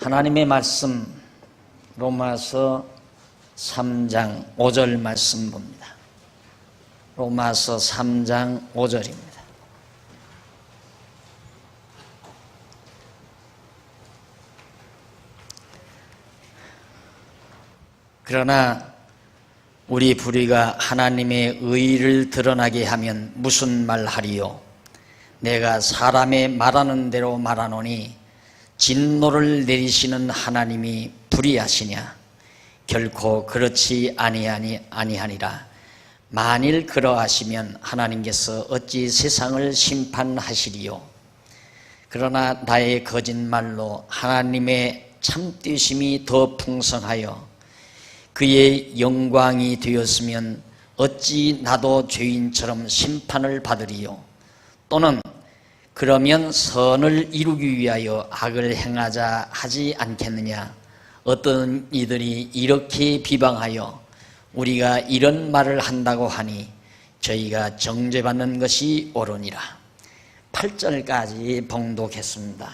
하나님의 말씀 로마서 3장 5절 말씀 봅니다. 로마서 3장 5절입니다. 그러나 우리 불의가 하나님의 의를 드러나게 하면 무슨 말하리요? 내가 사람의 말하는 대로 말하노니 진노를 내리시는 하나님이 불의하시냐? 결코 그렇지 아니하니라. 만일 그러하시면 하나님께서 어찌 세상을 심판하시리요? 그러나 나의 거짓말로 하나님의 참되심이 더 풍성하여 그의 영광이 되었으면 어찌 나도 죄인처럼 심판을 받으리요? 또는 그러면 선을 이루기 위하여 악을 행하자 하지 않겠느냐? 어떤 이들이 이렇게 비방하여 우리가 이런 말을 한다고 하니 저희가 정죄받는 것이 옳으니라. 8절까지 봉독했습니다.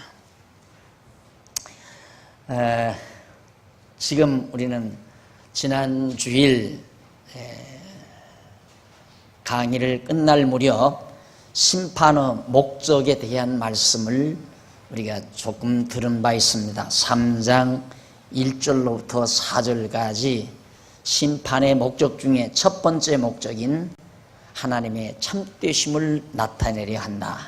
지금 우리는 지난 주일 강의를 끝날 무렵 심판의 목적에 대한 말씀을 우리가 조금 들은 바 있습니다. 3장 1절로부터 4절까지 심판의 목적 중에 첫 번째 목적인 하나님의 참되심을 나타내려 한다.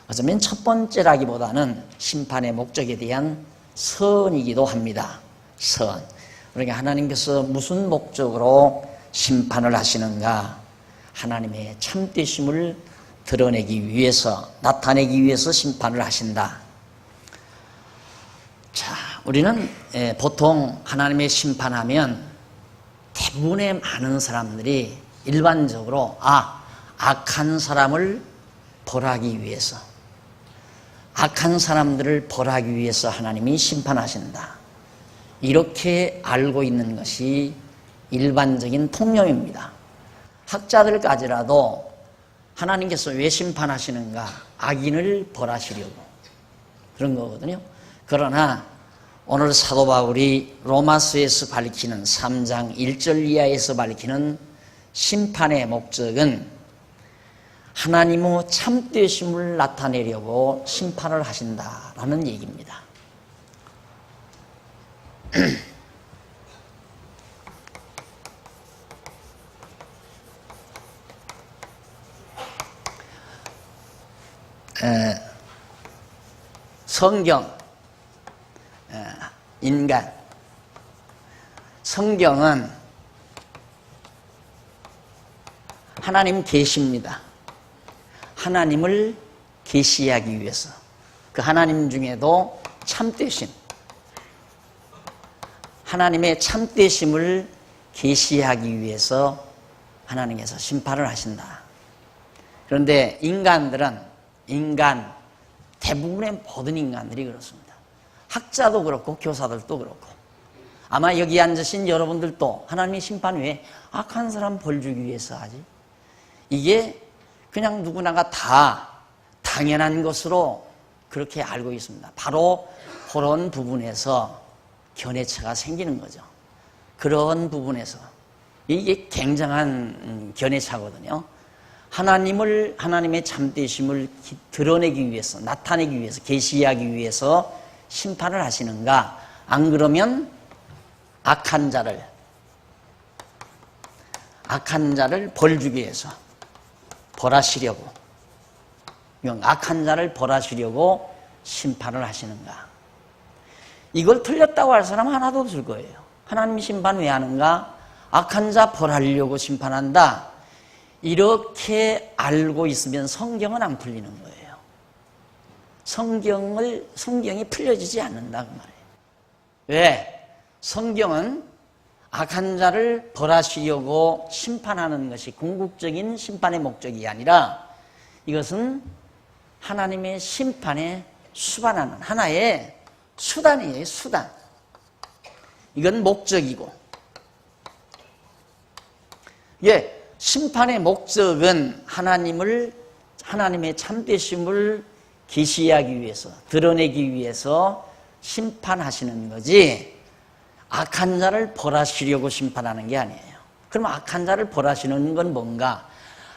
어쩌면 첫 번째라기보다는 심판의 목적에 대한 선이기도 합니다. 선. 그러니까 하나님께서 무슨 목적으로 심판을 하시는가? 하나님의 참되심을 드러내기 위해서, 나타내기 위해서 심판을 하신다. 자, 우리는 보통 하나님의 심판하면 대부분의 많은 사람들이 일반적으로 악한 사람을 벌하기 위해서, 악한 사람들을 벌하기 위해서 하나님이 심판하신다, 이렇게 알고 있는 것이 일반적인 통념입니다. 학자들까지라도 하나님께서 왜 심판하시는가? 악인을 벌하시려고 그런 거거든요. 그러나 오늘 사도 바울이 로마서에서 밝히는 3장 1절 이하에서 밝히는 심판의 목적은 하나님의 참되심을 나타내려고 심판을 하신다라는 얘기입니다. 성경, 인간, 성경은 하나님 계십니다. 하나님을 계시하기 위해서, 그 하나님 중에도 참되심, 하나님의 참되심을 계시하기 위해서 하나님께서 심판을 하신다. 그런데 대부분의 모든 인간들이 그렇습니다. 학자도 그렇고 교사들도 그렇고, 아마 여기 앉으신 여러분들도 하나님의 심판 왜 악한 사람 벌 주기 위해서 하지? 이게 그냥 누구나가 다 당연한 것으로 그렇게 알고 있습니다. 바로 그런 부분에서 견해차가 생기는 거죠. 그런 부분에서 이게 굉장한 견해차거든요. 하나님의 참되심을 드러내기 위해서, 나타내기 위해서, 계시하기 위해서 심판을 하시는가? 안 그러면 악한 자를 벌 주기 위해서, 벌하시려고, 악한 자를 벌하시려고 심판을 하시는가? 이걸 틀렸다고 할 사람 하나도 없을 거예요. 하나님이 심판 왜 하는가? 악한 자 벌하려고 심판한다, 이렇게 알고 있으면 성경은 안 풀리는 거예요. 성경이 풀려지지 않는다, 그 말이에요. 왜? 성경은 악한 자를 벌하시려고 심판하는 것이 궁극적인 심판의 목적이 아니라, 이것은 하나님의 심판에 수반하는 하나의 수단이에요, 수단. 이건 목적이고, 심판의 목적은 하나님의 참되심을 계시하기 위해서, 드러내기 위해서 심판하시는 거지 악한 자를 벌하시려고 심판하는 게 아니에요. 그럼 악한 자를 벌하시는 건 뭔가?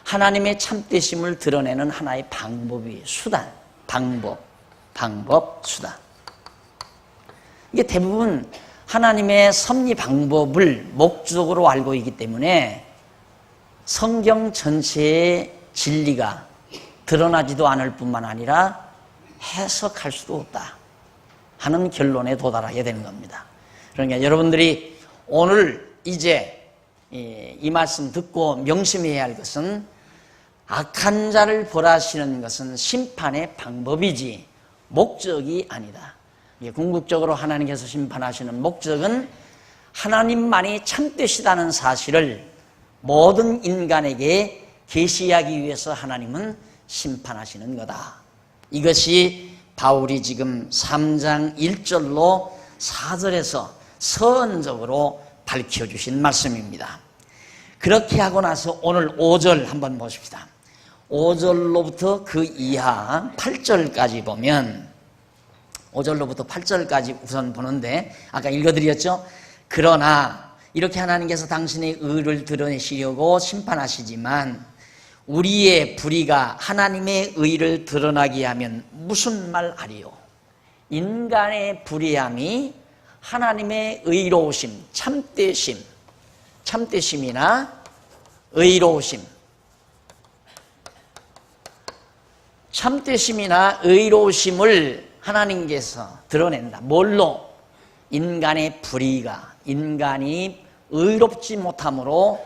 하나님의 참되심을 드러내는 하나의 방법이 수단, 방법, 수단. 이게 대부분 하나님의 섭리 방법을 목적으로 알고 있기 때문에 성경 전체의 진리가 드러나지도 않을 뿐만 아니라 해석할 수도 없다 하는 결론에 도달하게 되는 겁니다. 그러니까 여러분들이 오늘 이제 이 말씀 듣고 명심해야 할 것은 악한 자를 벌하시는 것은 심판의 방법이지 목적이 아니다. 궁극적으로 하나님께서 심판하시는 목적은 하나님만이 참되시다는 사실을 모든 인간에게 계시하기 위해서 하나님은 심판하시는 거다. 이것이 바울이 지금 3장 1절로 4절에서 서언적으로 밝혀주신 말씀입니다. 그렇게 하고 나서 오늘 5절 한번 보십시다. 5절로부터 그 이하 8절까지 보면 5절로부터 8절까지 우선 보는데 아까 읽어드렸죠? 그러나 이렇게 하나님께서 당신의 의를 드러내시려고 심판하시지만 우리의 불의가 하나님의 의를 드러나게 하면 무슨 말 아리요? 인간의 불의함이 하나님의 의로우심, 참되심이나 의로우심, 참되심이나 의로우심을 하나님께서 드러낸다. 뭘로? 인간의 불의가, 인간이 의롭지 못함으로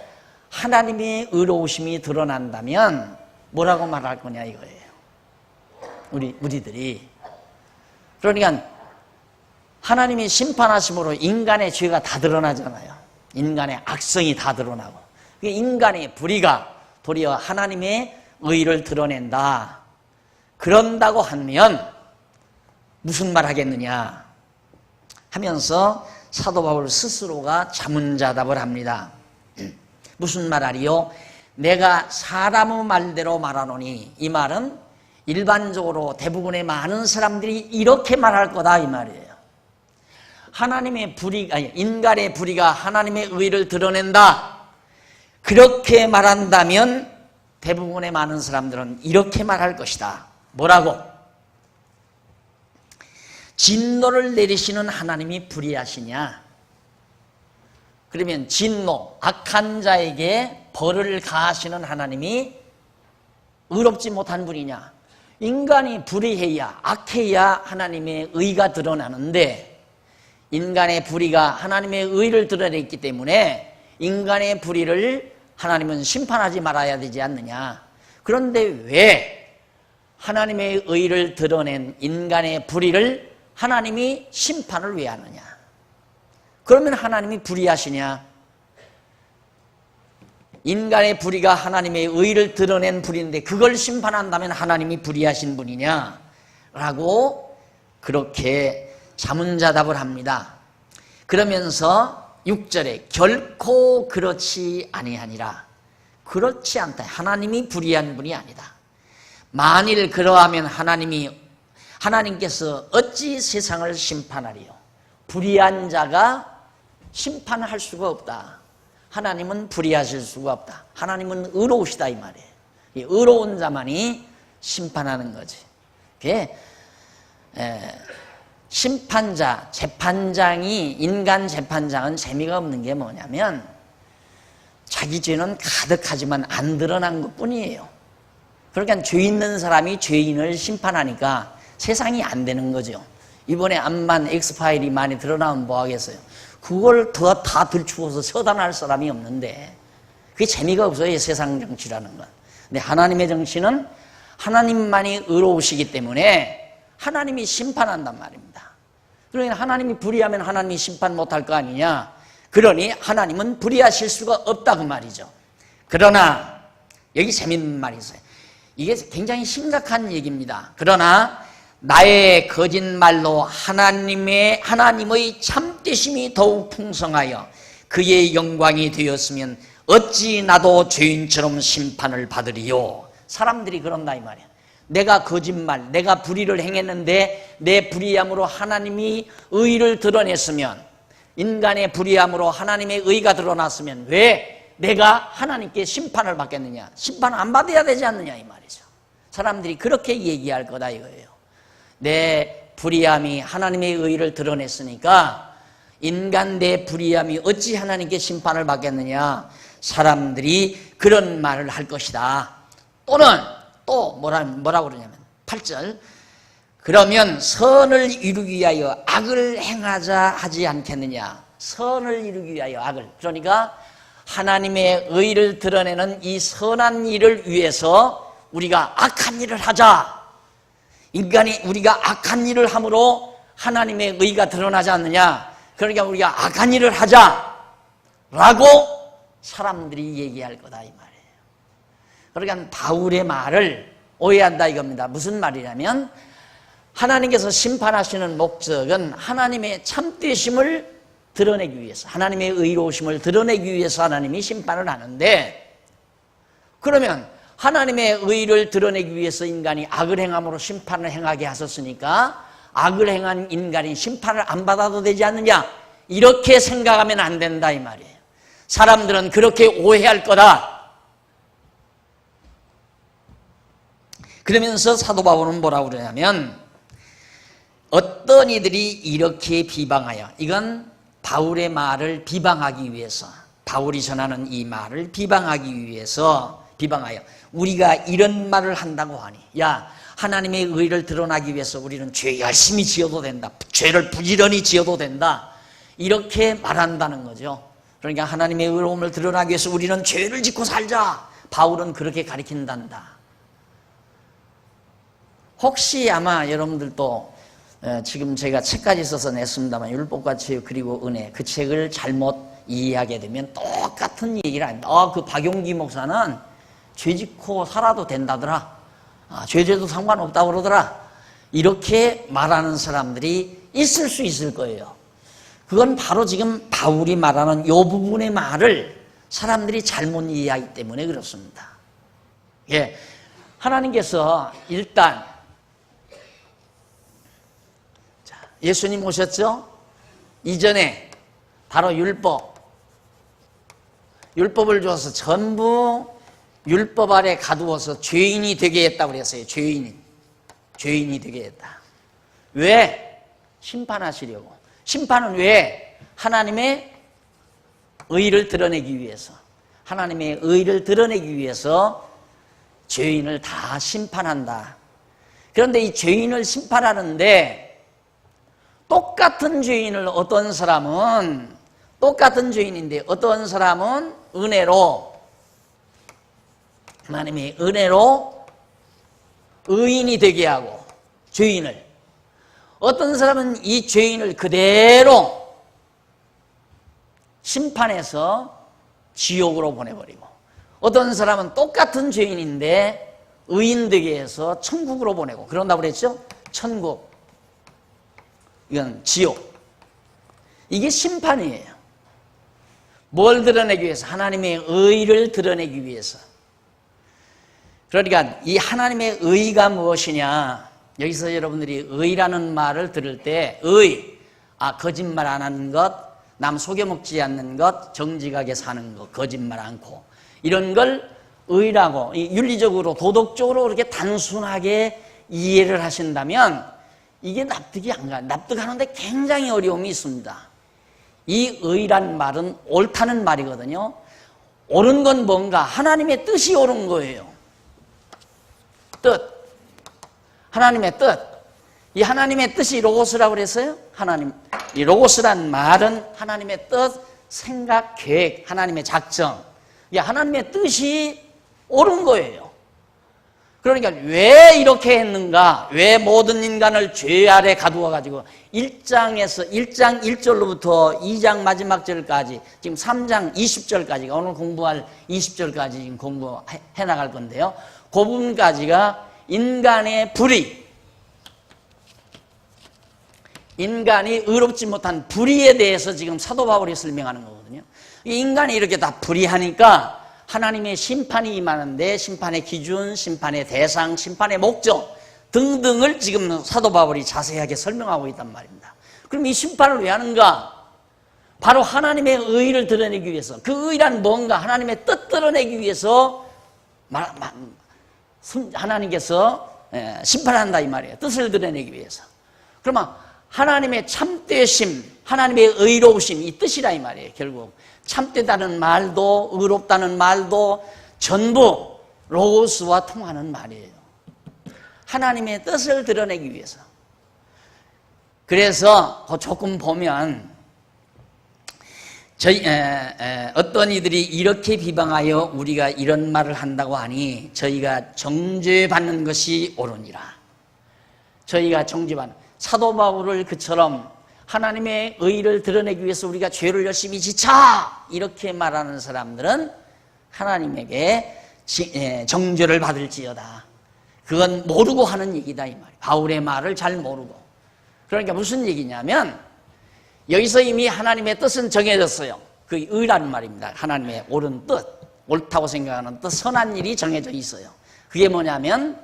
하나님의 의로우심이 드러난다면 뭐라고 말할 거냐 이거예요. 우리들이. 그러니까 하나님이 심판하심으로 인간의 죄가 다 드러나잖아요. 인간의 악성이 다 드러나고 인간의 불의가 도리어 하나님의 의를 드러낸다. 그런다고 하면 무슨 말 하겠느냐 하면서 사도 바울 스스로가 자문자답을 합니다. 무슨 말하리요? 내가 사람의 말대로 말하노니, 이 말은 일반적으로 대부분의 많은 사람들이 이렇게 말할 거다 이 말이에요. 하나님의 불의가, 아니, 인간의 불의가 하나님의 의를 드러낸다. 그렇게 말한다면 대부분의 많은 사람들은 이렇게 말할 것이다. 뭐라고? 진노를 내리시는 하나님이 불의하시냐? 그러면 진노, 악한 자에게 벌을 가하시는 하나님이 의롭지 못한 분이냐? 인간이 불의해야, 악해야 하나님의 의가 드러나는데 인간의 불의가 하나님의 의를 드러냈기 때문에 인간의 불의를 하나님은 심판하지 말아야 되지 않느냐? 그런데 왜 하나님의 의를 드러낸 인간의 불의를 하나님이 심판을 왜 하느냐? 그러면 하나님이 불의하시냐? 인간의 불의가 하나님의 의를 드러낸 불의인데 그걸 심판한다면 하나님이 불의하신 분이냐? 라고 그렇게 자문자답을 합니다. 그러면서 6절에 결코 그렇지 아니하니라. 그렇지 않다. 하나님이 불의한 분이 아니다. 만일 그러하면 하나님께서 어찌 세상을 심판하리요? 불의한 자가 심판할 수가 없다. 하나님은 불의하실 수가 없다. 하나님은 의로우시다 이 말이에요. 이 의로운 자만이 심판하는 거지. 그게 심판자, 재판장이, 인간 재판장은 재미가 없는 게 뭐냐면 자기 죄는 가득하지만 안 드러난 것뿐이에요. 그러니까 죄 있는 사람이 죄인을 심판하니까 세상이 안 되는 거죠. 이번에 암만 엑스파일이 많이 드러나면 뭐 하겠어요? 그걸 다 들추어서 처단할 사람이 없는데 그게 재미가 없어요. 세상 정치라는 건. 근데 하나님의 정치는 하나님만이 의로우시기 때문에 하나님이 심판한단 말입니다. 그러니 하나님이 불의하면 하나님이 심판 못할 거 아니냐? 그러니 하나님은 불의하실 수가 없다 그 말이죠. 그러나 여기 재밌는 말이 있어요. 이게 굉장히 심각한 얘기입니다. 그러나 나의 거짓말로 하나님의 참되심이 더욱 풍성하여 그의 영광이 되었으면 어찌 나도 죄인처럼 심판을 받으리요? 사람들이 그런다 이 말이야. 내가 거짓말, 내가 불의를 행했는데 내 불의함으로 하나님이 의를 드러냈으면, 인간의 불의함으로 하나님의 의가 드러났으면 왜 내가 하나님께 심판을 받겠느냐? 심판을 안 받아야 되지 않느냐 이 말이죠. 사람들이 그렇게 얘기할 거다 이거예요. 내 불의함이 하나님의 의를 드러냈으니까 인간 내 불의함이 어찌 하나님께 심판을 받겠느냐? 사람들이 그런 말을 할 것이다. 또는 또 뭐라고 그러냐면 8절, 그러면 선을 이루기 위하여 악을 행하자 하지 않겠느냐? 선을 이루기 위하여 악을, 그러니까 하나님의 의를 드러내는 이 선한 일을 위해서 우리가 악한 일을 하자. 인간이 우리가 악한 일을 함으로 하나님의 의가 드러나지 않느냐? 그러니까 우리가 악한 일을 하자 라고 사람들이 얘기할 거다 이 말이에요. 그러니까 바울의 말을 오해한다 이겁니다. 무슨 말이냐면 하나님께서 심판하시는 목적은 하나님의 참되심을 드러내기 위해서, 하나님의 의로우심을 드러내기 위해서 하나님이 심판을 하는데, 그러면 하나님의 의를 드러내기 위해서 인간이 악을 행함으로 심판을 행하게 하셨으니까 악을 행한 인간이 심판을 안 받아도 되지 않느냐? 이렇게 생각하면 안 된다 이 말이에요. 사람들은 그렇게 오해할 거다. 그러면서 사도 바울은 뭐라고 그러냐면, 어떤 이들이 이렇게 비방하여, 이건 바울의 말을 비방하기 위해서, 바울이 전하는 이 말을 비방하기 위해서, 비방하여 우리가 이런 말을 한다고 하니, 야, 하나님의 의를 드러나기 위해서 우리는 죄 열심히 지어도 된다, 죄를 부지런히 지어도 된다, 이렇게 말한다는 거죠. 그러니까 하나님의 의로움을 드러나기 위해서 우리는 죄를 짓고 살자, 바울은 그렇게 가르친단다. 혹시 아마 여러분들도 지금 제가 책까지 써서 냈습니다만, 율법과 죄 그리고 은혜, 그 책을 잘못 이해하게 되면 똑같은 얘기를 합니다. 그 박용기 목사는 죄 짓고 살아도 된다더라, 죄져도 상관없다고 그러더라, 이렇게 말하는 사람들이 있을 수 있을 거예요. 그건 바로 지금 바울이 말하는 이 부분의 말을 사람들이 잘못 이해하기 때문에 그렇습니다. 예, 하나님께서 일단 예수님 오셨죠? 이전에 바로 율법을 줘서 전부 율법 아래 가두어서 죄인이 되게 했다고 그랬어요. 죄인이 되게 했다. 왜? 심판하시려고. 심판은 왜? 하나님의 의를 드러내기 위해서, 하나님의 의를 드러내기 위해서 죄인을 다 심판한다. 그런데 이 죄인을 심판하는데 똑같은 죄인을 어떤 사람은, 똑같은 죄인인데 어떤 사람은 은혜로, 하나님의 은혜로 의인이 되게 하고, 죄인을, 어떤 사람은 이 죄인을 그대로 심판해서 지옥으로 보내버리고, 어떤 사람은 똑같은 죄인인데 의인 되게 해서 천국으로 보내고, 그런다고 그랬죠? 천국, 이건 지옥. 이게 심판이에요. 뭘 드러내기 위해서? 하나님의 의를 드러내기 위해서. 그러니까 이 하나님의 의가 무엇이냐? 여기서 여러분들이 의라는 말을 들을 때, 거짓말 안 하는 것, 남 속여먹지 않는 것, 정직하게 사는 것, 거짓말 않고, 이런 걸 의라고, 윤리적으로 도덕적으로 그렇게 단순하게 이해를 하신다면 이게 납득이 안 가요. 납득하는데 굉장히 어려움이 있습니다. 이 의란 말은 옳다는 말이거든요. 옳은 건 뭔가? 하나님의 뜻이 옳은 거예요. 뜻. 하나님의 뜻. 이 하나님의 뜻이 로고스라고 그랬어요? 이 로고스란 말은 하나님의 뜻, 생각, 계획, 하나님의 작정. 하나님의 뜻이 옳은 거예요. 그러니까 왜 이렇게 했는가? 왜 모든 인간을 죄 아래 가두어가지고 1장 1절로부터 2장 마지막 절까지, 지금 3장 20절까지가, 오늘 공부할 20절까지 지금 공부해 나갈 건데요. 그 부분까지가 인간의 불의, 인간이 의롭지 못한 불의에 대해서 지금 사도 바울이 설명하는 거거든요. 인간이 이렇게 다 불의하니까 하나님의 심판이 임하는데 심판의 기준, 심판의 대상, 심판의 목적 등등을 지금 사도 바울이 자세하게 설명하고 있단 말입니다. 그럼 이 심판을 왜 하는가? 바로 하나님의 의를 드러내기 위해서, 그 의란 뭔가 하나님의 뜻 드러내기 위해서 하나님께서 심판한다 이 말이에요. 뜻을 드러내기 위해서. 그러면 하나님의 참되심, 하나님의 의로우심, 이 뜻이라 이 말이에요. 결국 참되다는 말도 의롭다는 말도 전부 로고스와 통하는 말이에요. 하나님의 뜻을 드러내기 위해서. 그래서 조금 보면 어떤 이들이 이렇게 비방하여 우리가 이런 말을 한다고 하니 저희가 정죄받는 것이 옳으니라. 저희가 정죄받는, 사도 바울을 그처럼 하나님의 의를 드러내기 위해서 우리가 죄를 열심히 지쳐 이렇게 말하는 사람들은 하나님에게 정죄를 받을지어다. 그건 모르고 하는 얘기다 이 말이에요. 바울의 말을 잘 모르고. 그러니까 무슨 얘기냐면 여기서 이미 하나님의 뜻은 정해졌어요. 그 의라는 말입니다. 하나님의 옳은 뜻, 옳다고 생각하는 뜻, 선한 일이 정해져 있어요. 그게 뭐냐면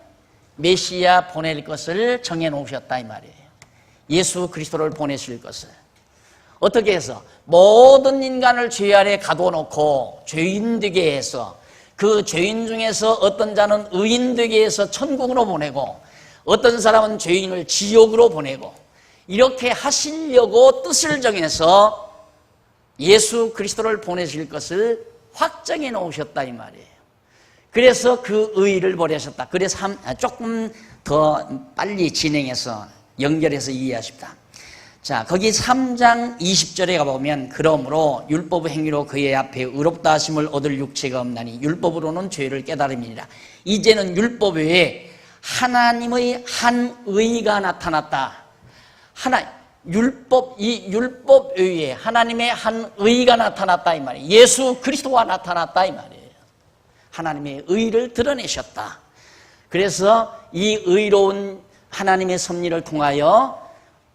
메시아 보낼 것을 정해놓으셨다 이 말이에요. 예수 그리스도를 보내실 것을. 어떻게 해서? 모든 인간을 죄 아래 가둬놓고 죄인 되게 해서 그 죄인 중에서 어떤 자는 의인 되게 해서 천국으로 보내고 어떤 사람은 죄인을 지옥으로 보내고 이렇게 하시려고 뜻을 정해서 예수 그리스도를 보내실 것을 확정해 놓으셨다 이 말이에요. 그래서 그 의의를 보내셨다. 그래서 조금 더 빨리 진행해서 연결해서 이해하십니다. 자, 거기 3장 20절에 가보면 그러므로 율법의 행위로 그의 앞에 의롭다 하심을 얻을 육체가 없나니 율법으로는 죄를 깨달음이니라. 이제는 율법 외에 하나님의 한 의가 나타났다. 이 율법 외에 하나님의 한 의가 나타났다 이 말이에요. 예수 그리스도가 나타났다 이 말이에요. 하나님의 의를 드러내셨다. 그래서 이 의로운 하나님의 섭리를 통하여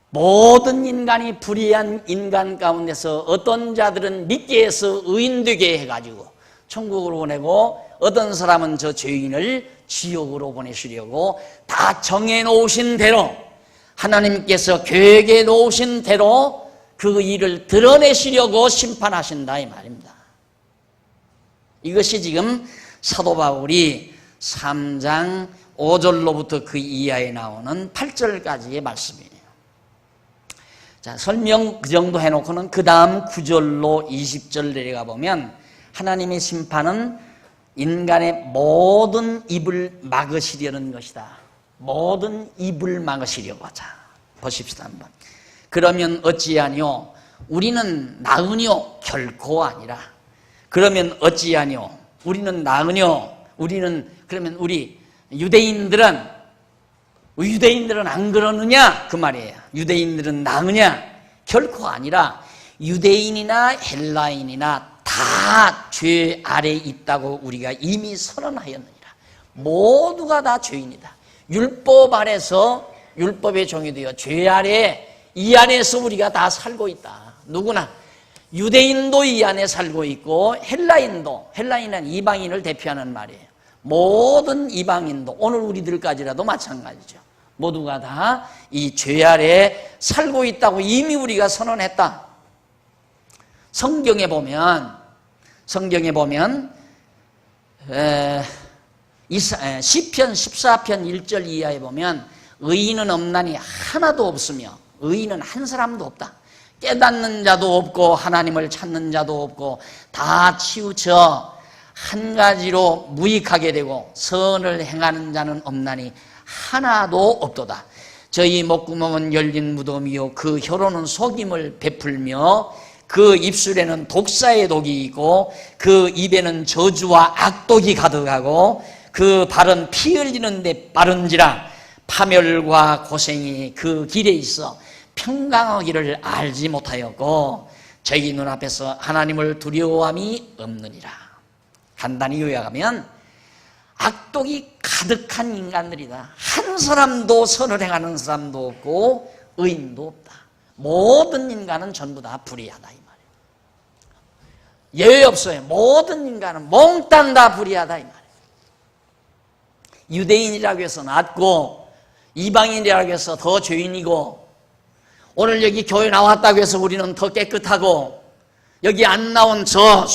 모든 인간이 불의한 인간 가운데서 어떤 자들은 믿게 해서 의인 되게 해가지고 천국으로 보내고 어떤 사람은 저 죄인을 지옥으로 보내시려고 다 정해놓으신 대로 하나님께서 계획해 놓으신 대로 그 일을 드러내시려고 심판하신다 이 말입니다. 이것이 지금 사도 바울이 3장 5절로부터 그 이하에 나오는 8절까지의 말씀이에요. 자, 설명 그 정도 해놓고는 그 다음 9절로 20절 내려가 보면 하나님의 심판은 인간의 모든 입을 막으시려는 것이다. 모든 입을 막으시려고 하자. 보십시다 한번. 그러면 어찌하뇨? 우리는 나으뇨? 결코 아니라. 그러면 어찌하뇨? 우리는 나으뇨? 그러면 우리 유대인들은 안 그러느냐? 그 말이에요. 유대인들은 나으냐? 결코 아니라 유대인이나 헬라인이나 다 죄 아래 있다고 우리가 이미 선언하였느니라. 모두가 다 죄인이다. 율법 아래서 율법의 종이 되어 죄 아래 이 안에서 우리가 다 살고 있다. 누구나 유대인도 이 안에 살고 있고 헬라인은 이방인을 대표하는 말이에요. 모든 이방인도 오늘 우리들까지라도 마찬가지죠. 모두가 다 이 죄 아래 살고 있다고 이미 우리가 선언했다. 성경에 보면 시편 14편 1절 이하에 보면 의인은 없나니 하나도 없으며 의인은 한 사람도 없다. 깨닫는 자도 없고 하나님을 찾는 자도 없고 다 치우쳐 한 가지로 무익하게 되고 선을 행하는 자는 없나니 하나도 없도다. 저희 목구멍은 열린 무덤이요 그 혀로는 속임을 베풀며 그 입술에는 독사의 독이 있고 그 입에는 저주와 악독이 가득하고 그 발은 피 흘리는 데 빠른지라 파멸과 고생이 그 길에 있어 평강하기를 알지 못하였고 저희 눈앞에서 하나님을 두려워함이 없느니라. 간단히 요약하면 악독이 가득한 인간들이다. 한 사람도 선을 행하는 사람도 없고 의인도 없다. 모든 인간은 전부 다 불의하다 이 말이에요. 예외 없어요. 모든 인간은 몽땅 다 불의하다 이 말이에요. 유대인이라고 해서 낫고 이방인이라고 해서 더 죄인이고 오늘 여기 교회 나왔다고 해서 우리는 더 깨끗하고 여기 안 나온 저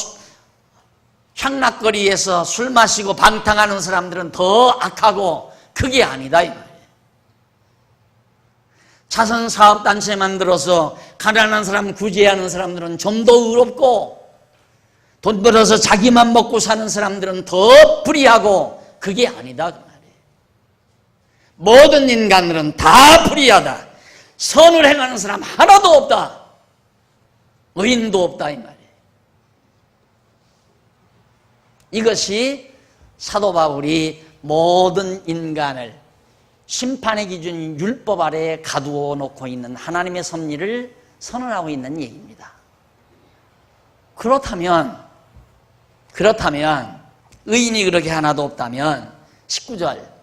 향락거리에서 술 마시고 방탕하는 사람들은 더 악하고 그게 아니다 이 말이에요. 자선사업단체 만들어서 가난한 사람 구제하는 사람들은 좀 더 의롭고 돈 벌어서 자기만 먹고 사는 사람들은 더 불의하고 그게 아니다 그 말이에요. 모든 인간들은 다 불의하다. 선을 행하는 사람 하나도 없다. 의인도 없다 이 말이에요. 이것이 사도 바울이 모든 인간을 심판의 기준인 율법 아래에 가두어 놓고 있는 하나님의 섭리를 선언하고 있는 얘기입니다. 그렇다면 의인이 그렇게 하나도 없다면 19절,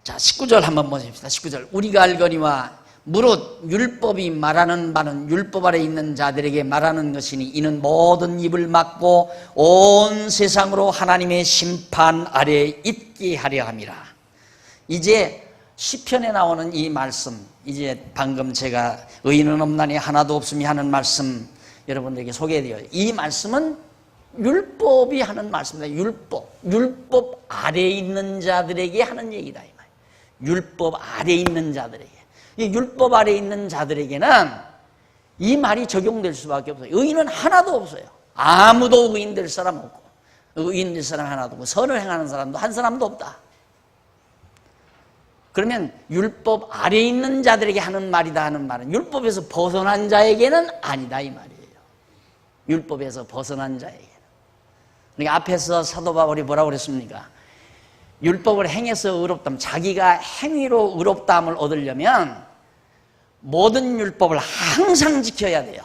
자 19절 한번 보십시다. 19절 우리가 알거니와 무릇 율법이 말하는 바는 율법 아래 있는 자들에게 말하는 것이니 이는 모든 입을 막고 온 세상으로 하나님의 심판 아래 있게 하려 함이라. 이제 시편에 나오는 이 말씀, 이제 방금 제가 의인은 없나니 하나도 없음이 하는 말씀 여러분들에게 소개해드려요. 이 말씀은 율법이 하는 말씀입니다. 율법 아래에 있는 자들에게 하는 얘기다 이 말이에요. 율법 아래에 있는 자들에게. 이 율법 아래에 있는 자들에게는 이 말이 적용될 수밖에 없어요. 의인은 하나도 없어요. 아무도 의인 될 사람 없고 의인 될 사람 하나도 없고 선을 행하는 사람도 한 사람도 없다. 그러면 율법 아래에 있는 자들에게 하는 말이다 하는 말은 율법에서 벗어난 자에게는 아니다 이 말이에요. 율법에서 벗어난 자에게는. 그러니까 앞에서 사도 바울이 뭐라고 그랬습니까? 율법을 행해서 의롭다면 자기가 행위로 의롭다함을 얻으려면 모든 율법을 항상 지켜야 돼요.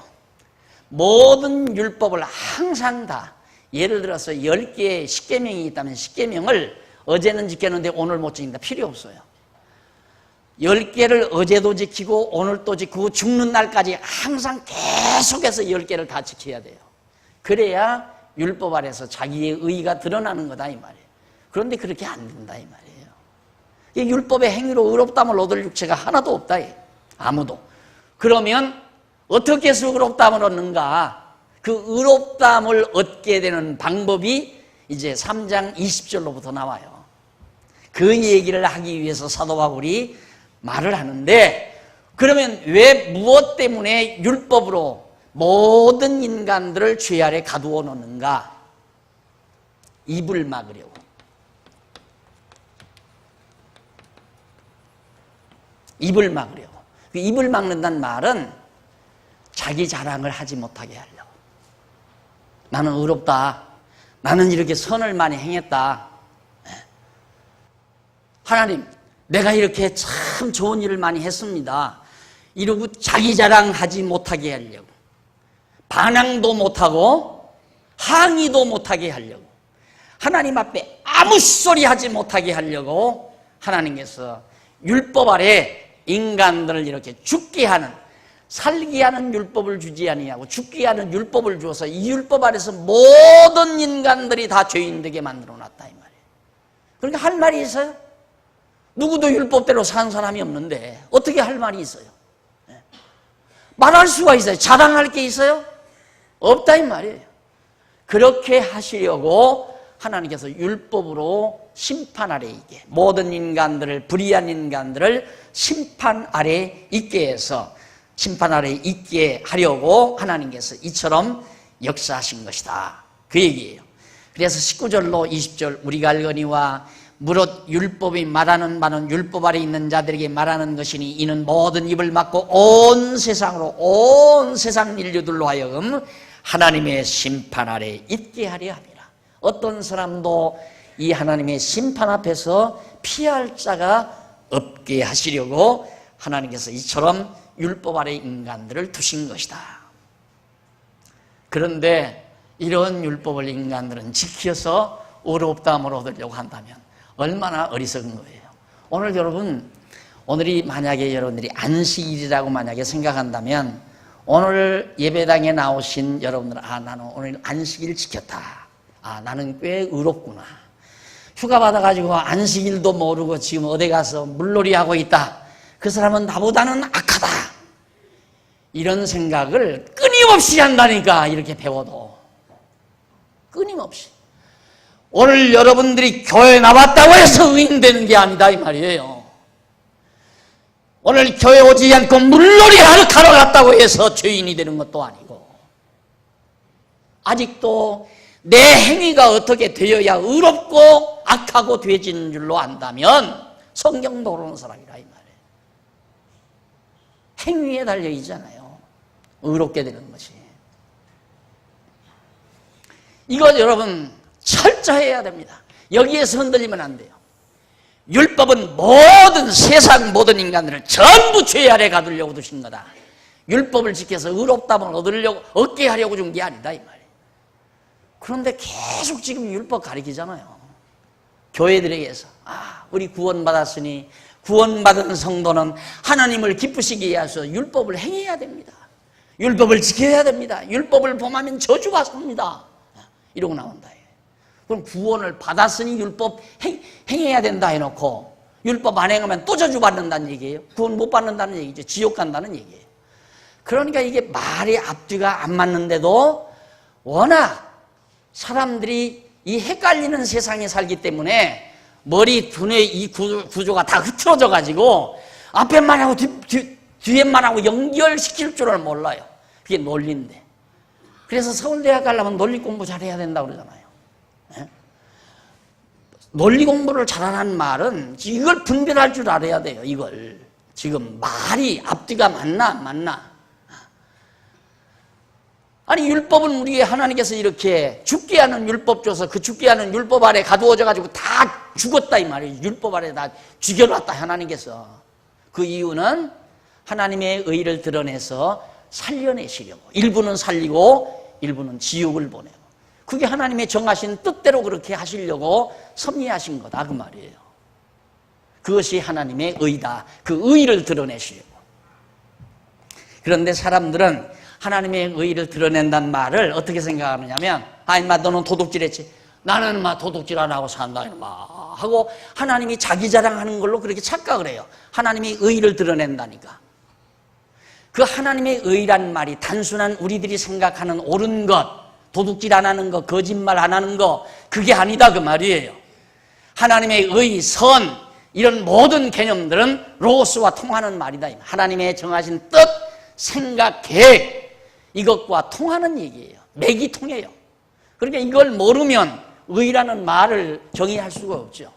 모든 율법을 항상 다. 예를 들어서 10개의 십계명이 있다면 십계명을 어제는 지켰는데 오늘 못 지킨다. 필요 없어요. 10개를 어제도 지키고 오늘도 지키고 죽는 날까지 항상 계속해서 10개를 다 지켜야 돼요. 그래야 율법 아래서 자기의 의의가 드러나는 거다 이 말이에요. 그런데 그렇게 안 된다 이 말이에요. 이 율법의 행위로 의롭다함을 얻을 육체가 하나도 없다. 아무도. 그러면 어떻게 해서 의롭다함을 얻는가? 그 의롭다함을 얻게 되는 방법이 이제 3장 20절로부터 나와요. 그 얘기를 하기 위해서 사도 바울이 말을 하는데 그러면 왜 무엇 때문에 율법으로 모든 인간들을 죄 아래 가두어 놓는가? 입을 막으려고. 입을 막으려고. 그 입을 막는다는 말은 자기 자랑을 하지 못하게 하려고. 나는 의롭다. 나는 이렇게 선을 많이 행했다. 하나님, 내가 이렇게 참 좋은 일을 많이 했습니다. 이러고 자기 자랑하지 못하게 하려고. 반항도 못하고 항의도 못하게 하려고. 하나님 앞에 아무 소리 하지 못하게 하려고 하나님께서 율법 아래 인간들을 이렇게 죽게 하는, 살게 하는 율법을 주지 아니하고 죽게 하는 율법을 주어서 이 율법 아래서 모든 인간들이 다 죄인 되게 만들어 놨다 이 말이에요. 그러니까 할 말이 있어요? 누구도 율법대로 사는 사람이 없는데 어떻게 할 말이 있어요? 말할 수가 있어요? 자랑할 게 있어요? 없다 이 말이에요. 그렇게 하시려고 하나님께서 율법으로 심판 아래에 있게, 모든 인간들을, 불의한 인간들을 심판 아래에 있게 해서 심판 아래에 있게 하려고 하나님께서 이처럼 역사하신 것이다. 그 얘기예요. 그래서 19절로 20절 우리가 알거니와 무릇 율법이 말하는 바는 율법 아래 있는 자들에게 말하는 것이니 이는 모든 입을 막고 온 세상으로, 온 세상 인류들로 하여금 하나님의 심판 아래 있게 하려 함이라. 어떤 사람도 이 하나님의 심판 앞에서 피할 자가 없게 하시려고 하나님께서 이처럼 율법 아래 인간들을 두신 것이다. 그런데 이런 율법을 인간들은 지켜서 의롭다함을 얻으려고 한다면 얼마나 어리석은 거예요. 오늘 여러분, 오늘이 만약에 여러분들이 안식일이라고 만약에 생각한다면 오늘 예배당에 나오신 여러분들, 나는 오늘 안식일 지켰다. 나는 꽤 의롭구나. 휴가 받아가지고 안식일도 모르고 지금 어디 가서 물놀이 하고 있다. 그 사람은 나보다는 악하다. 이런 생각을 끊임없이 한다니까, 이렇게 배워도. 끊임없이. 오늘 여러분들이 교회 나왔다고 해서 의인 되는 게 아니다, 이 말이에요. 오늘 교회 오지 않고 물놀이 하러 갔다고 해서 죄인이 되는 것도 아니고, 아직도 내 행위가 어떻게 되어야 의롭고 악하고 되어지는 줄로 안다면 성경 모르는 사람이라, 이 말이에요. 행위에 달려 있잖아요. 의롭게 되는 것이. 이거 여러분 철저해야 됩니다. 여기에서 흔들리면 안 돼요. 율법은 모든 세상 모든 인간들을 전부 죄 아래 가두려고 두신 거다. 율법을 지켜서 의롭다면 얻게 하려고 준 게 아니다, 이 말이에요. 그런데 계속 지금 율법 가리키잖아요. 교회들에게서 우리 구원받았으니 구원받은 성도는 하나님을 기쁘시게 위해서 율법을 행해야 됩니다. 율법을 지켜야 됩니다. 율법을 범하면 저주가 섭니다. 이러고 나온다. 그럼 구원을 받았으니 율법 행해야 된다 해놓고 율법 안 행하면 또 저주받는다는 얘기예요. 구원 못 받는다는 얘기죠. 지옥 간다는 얘기예요. 그러니까 이게 말이 앞뒤가 안 맞는데도 워낙 사람들이 이 헷갈리는 세상에 살기 때문에 머리 두뇌 이 구조가 다 흐트러져 가지고 앞에 말하고 뒤에 말하고 연결시킬 줄을 몰라요. 그게 논리인데. 그래서 서울대학 가려면 논리 공부 잘해야 된다고 그러잖아요. 논리 공부를 잘하는 말은 이걸 분별할 줄 알아야 돼요. 이걸 지금 말이 앞뒤가 맞나 안 맞나. 아니 율법은 우리 하나님께서 이렇게 죽게 하는 율법 줘서 그 죽게 하는 율법 아래 가두어져 가지고 다 죽었다 이 말이에요. 율법 아래 다 죽여놨다 하나님께서. 그 이유는 하나님의 의를 드러내서 살려내시려고. 일부는 살리고 일부는 지옥을 보내고. 그게 하나님의 정하신 뜻대로 그렇게 하시려고 섭리하신 거다 그 말이에요. 그것이 하나님의 의다. 그 의를 드러내시려고. 그런데 사람들은 하나님의 의를 드러낸다는 말을 어떻게 생각하느냐면 임마 너는 도둑질했지. 나는 막 도둑질 안 하고 산다 임마 하고 하나님이 자기 자랑하는 걸로 그렇게 착각을 해요. 하나님이 의를 드러낸다니까. 그 하나님의 의란 말이 단순한 우리들이 생각하는 옳은 것, 도둑질 안 하는 거, 거짓말 안 하는 거, 그게 아니다 그 말이에요. 하나님의 의, 선 이런 모든 개념들은 로고스와 통하는 말이다. 하나님의 정하신 뜻, 생각, 계획 이것과 통하는 얘기예요. 맥이 통해요. 그러니까 이걸 모르면 의라는 말을 정의할 수가 없죠.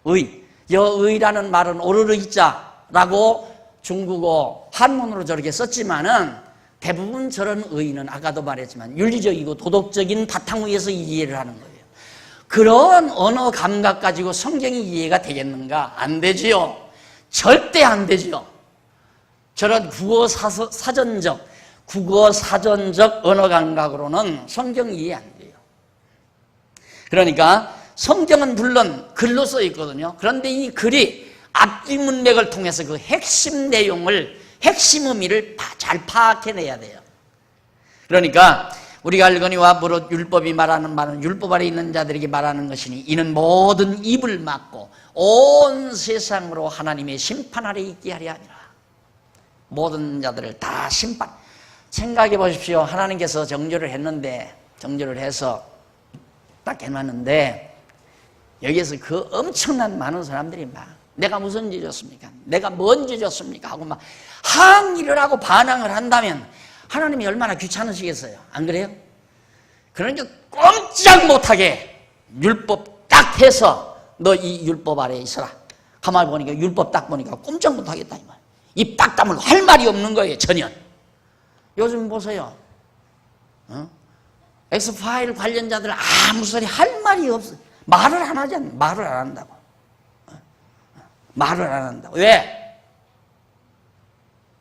의라는 말은 오르르이자라고 중국어 한문으로 저렇게 썼지만은 대부분 저런 의는 아까도 말했지만 윤리적이고 도덕적인 바탕 위에서 이해를 하는 거예요. 그런 언어 감각 가지고 성경이 이해가 되겠는가? 안 되지요. 절대 안 되지요. 저런 국어 사전적 언어 감각으로는 성경 이해 안 돼요. 그러니까 성경은 물론 글로 써 있거든요. 그런데 이 글이 앞뒤 문맥을 통해서 그 핵심 내용을 핵심 의미를 잘 파악해내야 돼요. 그러니까 우리가 알거니와 무릇 율법이 말하는 말은 율법 아래 있는 자들에게 말하는 것이니 이는 모든 입을 막고 온 세상으로 하나님의 심판 아래 있게 하려 하니라. 모든 자들을 다 심판. 생각해 보십시오. 하나님께서 정죄를 했는데 정죄를 해서 딱 해놨는데 여기에서 그 엄청난 많은 사람들이 막 내가 무슨 죄 졌습니까? 내가 뭔 죄 졌습니까? 하고 막 항의를 하고 반항을 한다면 하나님이 얼마나 귀찮으시겠어요? 안 그래요? 그러니까 꼼짝 못하게 율법 딱 해서 너 이 율법 아래에 있어라. 가만히 보니까 율법 딱 보니까 꼼짝 못하겠다 이 말. 입 딱 다물고 할 말이 없는 거예요. 전혀. 요즘 보세요. 엑스파일 관련자들 아무 소리 할 말이 없어. 말을 안 하잖아요. 말을 안 한다고. 말을 안 한다고. 왜?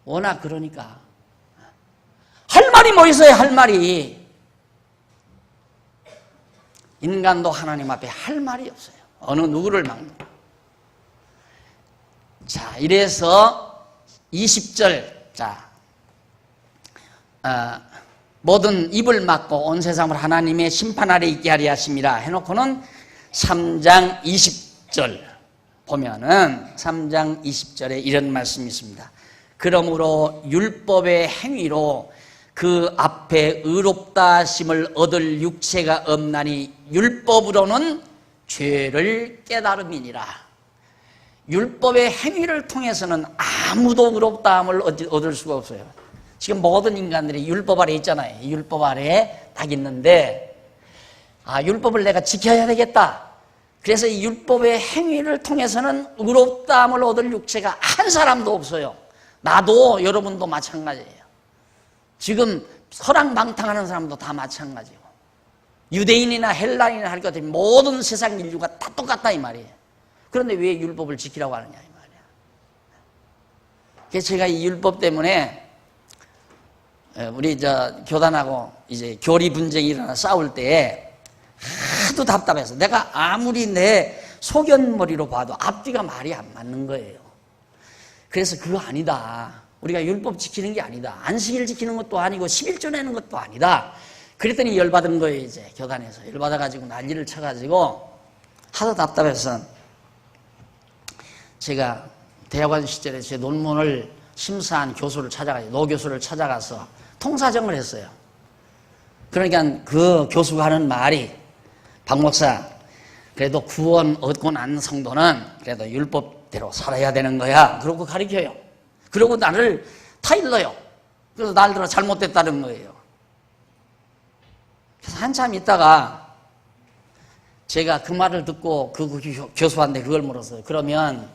워낙 그러니까. 할 말이 뭐 있어요, 할 말이. 인간도 하나님 앞에 할 말이 없어요. 어느 누구를 막는 거. 자, 이래서 20절. 자, 모든 입을 막고 온 세상을 하나님의 심판 아래 있게 하려 하심이라 해놓고는 3장 20절 보면은 3장 20절에 이런 말씀이 있습니다. 그러므로 율법의 행위로 그 앞에 의롭다 하심을 얻을 육체가 없나니 율법으로는 죄를 깨달음이니라. 율법의 행위를 통해서는 아무도 의롭다함을 얻을 수가 없어요. 지금 모든 인간들이 율법 아래 있잖아요. 율법 아래에 딱 있는데 율법을 내가 지켜야 되겠다. 그래서 이 율법의 행위를 통해서는 의롭다함을 얻을 육체가 한 사람도 없어요. 나도 여러분도 마찬가지예요. 지금 설왕망탕하는 사람도 다 마찬가지고 유대인이나 헬라인이나 할 것 같으면 모든 세상 인류가 다 똑같다 이 말이에요. 그런데 왜 율법을 지키라고 하느냐 이 말이에요. 그래서 제가 이 율법 때문에 우리 교단하고 이제 교리 분쟁이 일어나 싸울 때 하도 답답해서 내가 아무리 내 소견머리로 봐도 앞뒤가 말이 안 맞는 거예요. 그래서 그거 아니다. 우리가 율법 지키는 게 아니다. 안식일 지키는 것도 아니고 11조 내는 것도 아니다. 그랬더니 열받은 거예요. 이제 교단에서 열받아가지고 난리를 쳐가지고 하도 답답해서 제가 대학원 시절에 제 논문을 심사한 교수를 찾아가서 노교수를 찾아가서 통사정을 했어요. 그러니까 그 교수가 하는 말이 박 목사 그래도 구원 얻고 난 성도는 그래도 율법대로 살아야 되는 거야. 그러고 가르쳐요. 그러고 나를 타일러요. 그래서 날 들어 잘못됐다는 거예요. 그래서 한참 있다가 제가 그 말을 듣고 그 교수한테 그걸 물었어요. 그러면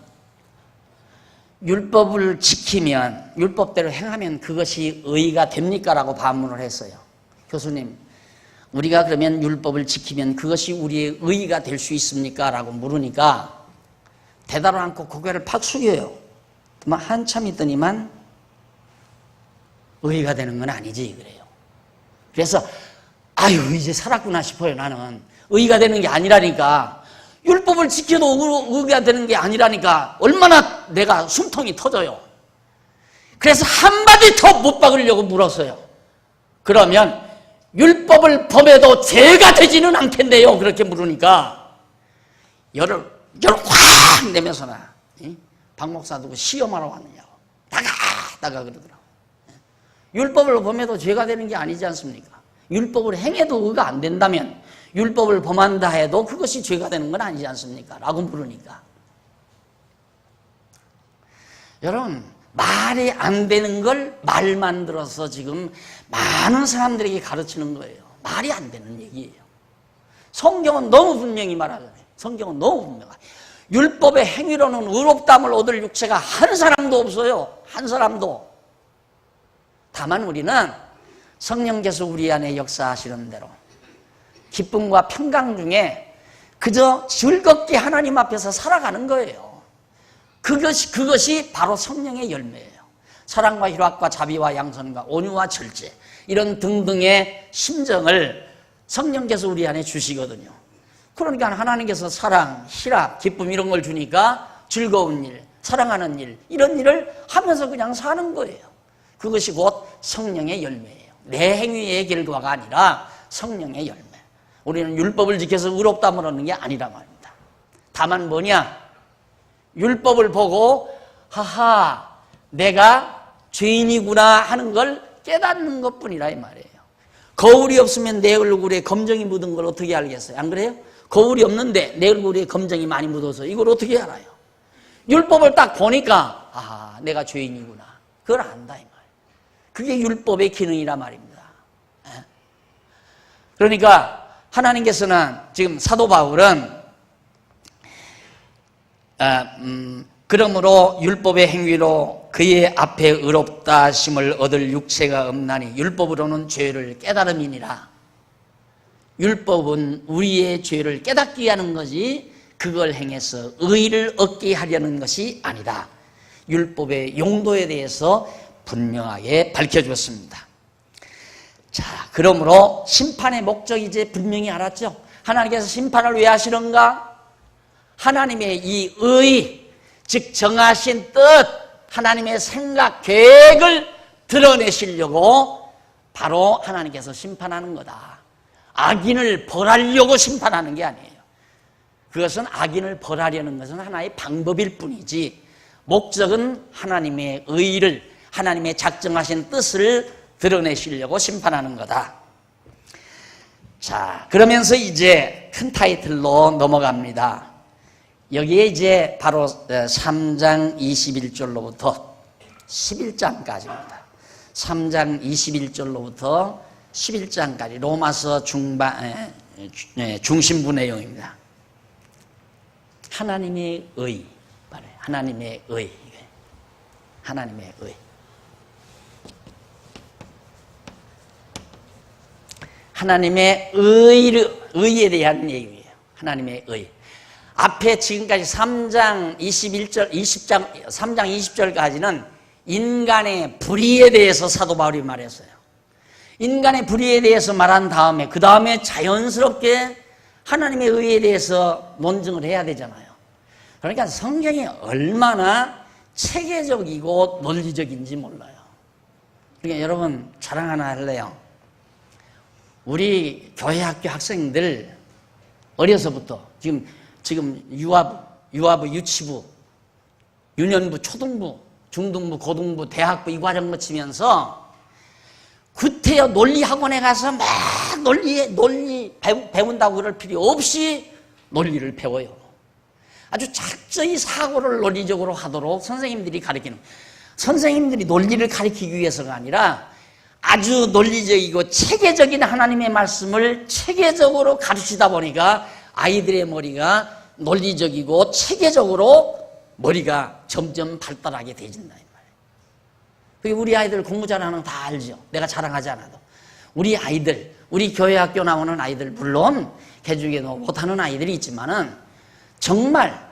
율법을 지키면 율법대로 행하면 그것이 의가 됩니까? 라고 반문을 했어요. 교수님 우리가 그러면 율법을 지키면 그것이 우리의 의가 될 수 있습니까? 라고 물으니까 대답을 않고 고개를 팍 숙여요. 한참 있더니만 의가 되는 건 아니지 그래요. 그래서 아유 이제 살았구나 싶어요. 나는 의가 되는 게 아니라니까. 율법을 지켜도 의가 되는 게 아니라니까 얼마나 내가 숨통이 터져요. 그래서 한마디 더 못 박으려고 물었어요. 그러면 율법을 범해도 죄가 되지는 않겠네요. 그렇게 물으니까 열을 확 내면서나 박 목사 누구 시험하러 왔느냐고 나가 그러더라고. 율법을 범해도 죄가 되는 게 아니지 않습니까? 율법을 행해도 의가 안 된다면 율법을 범한다 해도 그것이 죄가 되는 건 아니지 않습니까? 라고 물으니까 여러분 말이 안 되는 걸 말만 들어서 지금 많은 사람들에게 가르치는 거예요. 말이 안 되는 얘기예요. 성경은 너무 분명히 말하잖아요. 성경은 너무 분명하죠. 율법의 행위로는 의롭다함을 얻을 육체가 한 사람도 없어요. 한 사람도. 다만 우리는 성령께서 우리 안에 역사하시는 대로 기쁨과 평강 중에 그저 즐겁게 하나님 앞에서 살아가는 거예요. 그것이 바로 성령의 열매예요. 사랑과 희락과 자비와 양선과 온유와 절제 이런 등등의 심정을 성령께서 우리 안에 주시거든요. 그러니까 하나님께서 사랑, 희락, 기쁨 이런 걸 주니까 즐거운 일, 사랑하는 일 이런 일을 하면서 그냥 사는 거예요. 그것이 곧 성령의 열매예요. 내 행위의 결과가 아니라 성령의 열매. 우리는 율법을 지켜서 의롭다함을 얻는 게 아니란 말입니다. 다만 뭐냐? 율법을 보고 하하 내가 죄인이구나 하는 걸 깨닫는 것뿐이라 이 말이에요. 거울이 없으면 내 얼굴에 검정이 묻은 걸 어떻게 알겠어요? 안 그래요? 거울이 없는데 내 얼굴에 검정이 많이 묻어서 이걸 어떻게 알아요? 율법을 딱 보니까 아 내가 죄인이구나. 그걸 안다 이 말이에요. 그게 율법의 기능이란 말입니다. 그러니까 하나님께서는 지금 사도 바울은 그러므로 율법의 행위로 그의 앞에 의롭다 하심을 얻을 육체가 없나니 율법으로는 죄를 깨달음이니라. 율법은 우리의 죄를 깨닫게 하는 거지 그걸 행해서 의를 얻게 하려는 것이 아니다. 율법의 용도에 대해서 분명하게 밝혀주었습니다. 자, 그러므로 심판의 목적이 이제 분명히 알았죠. 하나님께서 심판을 왜 하시는가? 하나님의 이 의, 즉 정하신 뜻, 하나님의 생각, 계획을 드러내시려고 바로 하나님께서 심판하는 거다. 악인을 벌하려고 심판하는 게 아니에요. 그것은 악인을 벌하려는 것은 하나의 방법일 뿐이지 목적은 하나님의 의를, 하나님의 작정하신 뜻을 드러내시려고 심판하는 거다. 자, 그러면서 이제 큰 타이틀로 넘어갑니다. 여기에 이제 바로 3장 21절로부터 11장까지입니다. 3장 21절로부터 11장까지 로마서 중심부 내용입니다. 하나님의 의, 하나님의 의, 하나님의 의. 하나님의 의에 대한 얘기예요. 하나님의 의. 앞에 지금까지 3장 21절, 3장 20절까지는 인간의 불의에 대해서 사도 바울이 말했어요. 인간의 불의에 대해서 말한 다음에 그 다음에 자연스럽게 하나님의 의에 대해서 논증을 해야 되잖아요. 그러니까 성경이 얼마나 체계적이고 논리적인지 몰라요. 그러니까 여러분 자랑 하나 할래요. 우리 교회 학교 학생들 어려서부터 지금 유아부, 유치부, 유년부, 초등부, 중등부, 고등부, 대학부 이 과정 거치면서 구태여 논리학원에 가서 막 논리 배운다고 그럴 필요 없이 논리를 배워요. 아주 철저히 사고를 논리적으로 하도록 선생님들이 가르치는, 선생님들이 논리를 가르치기 위해서가 아니라 아주 논리적이고 체계적인 하나님의 말씀을 체계적으로 가르치다 보니까 아이들의 머리가 논리적이고 체계적으로 머리가 점점 발달하게 되진다. 우리 아이들 공부 잘하는 거 다 알죠. 내가 자랑하지 않아도. 우리 아이들, 우리 교회 학교 나오는 아이들, 물론 그 중에도 못하는 아이들이 있지만은 정말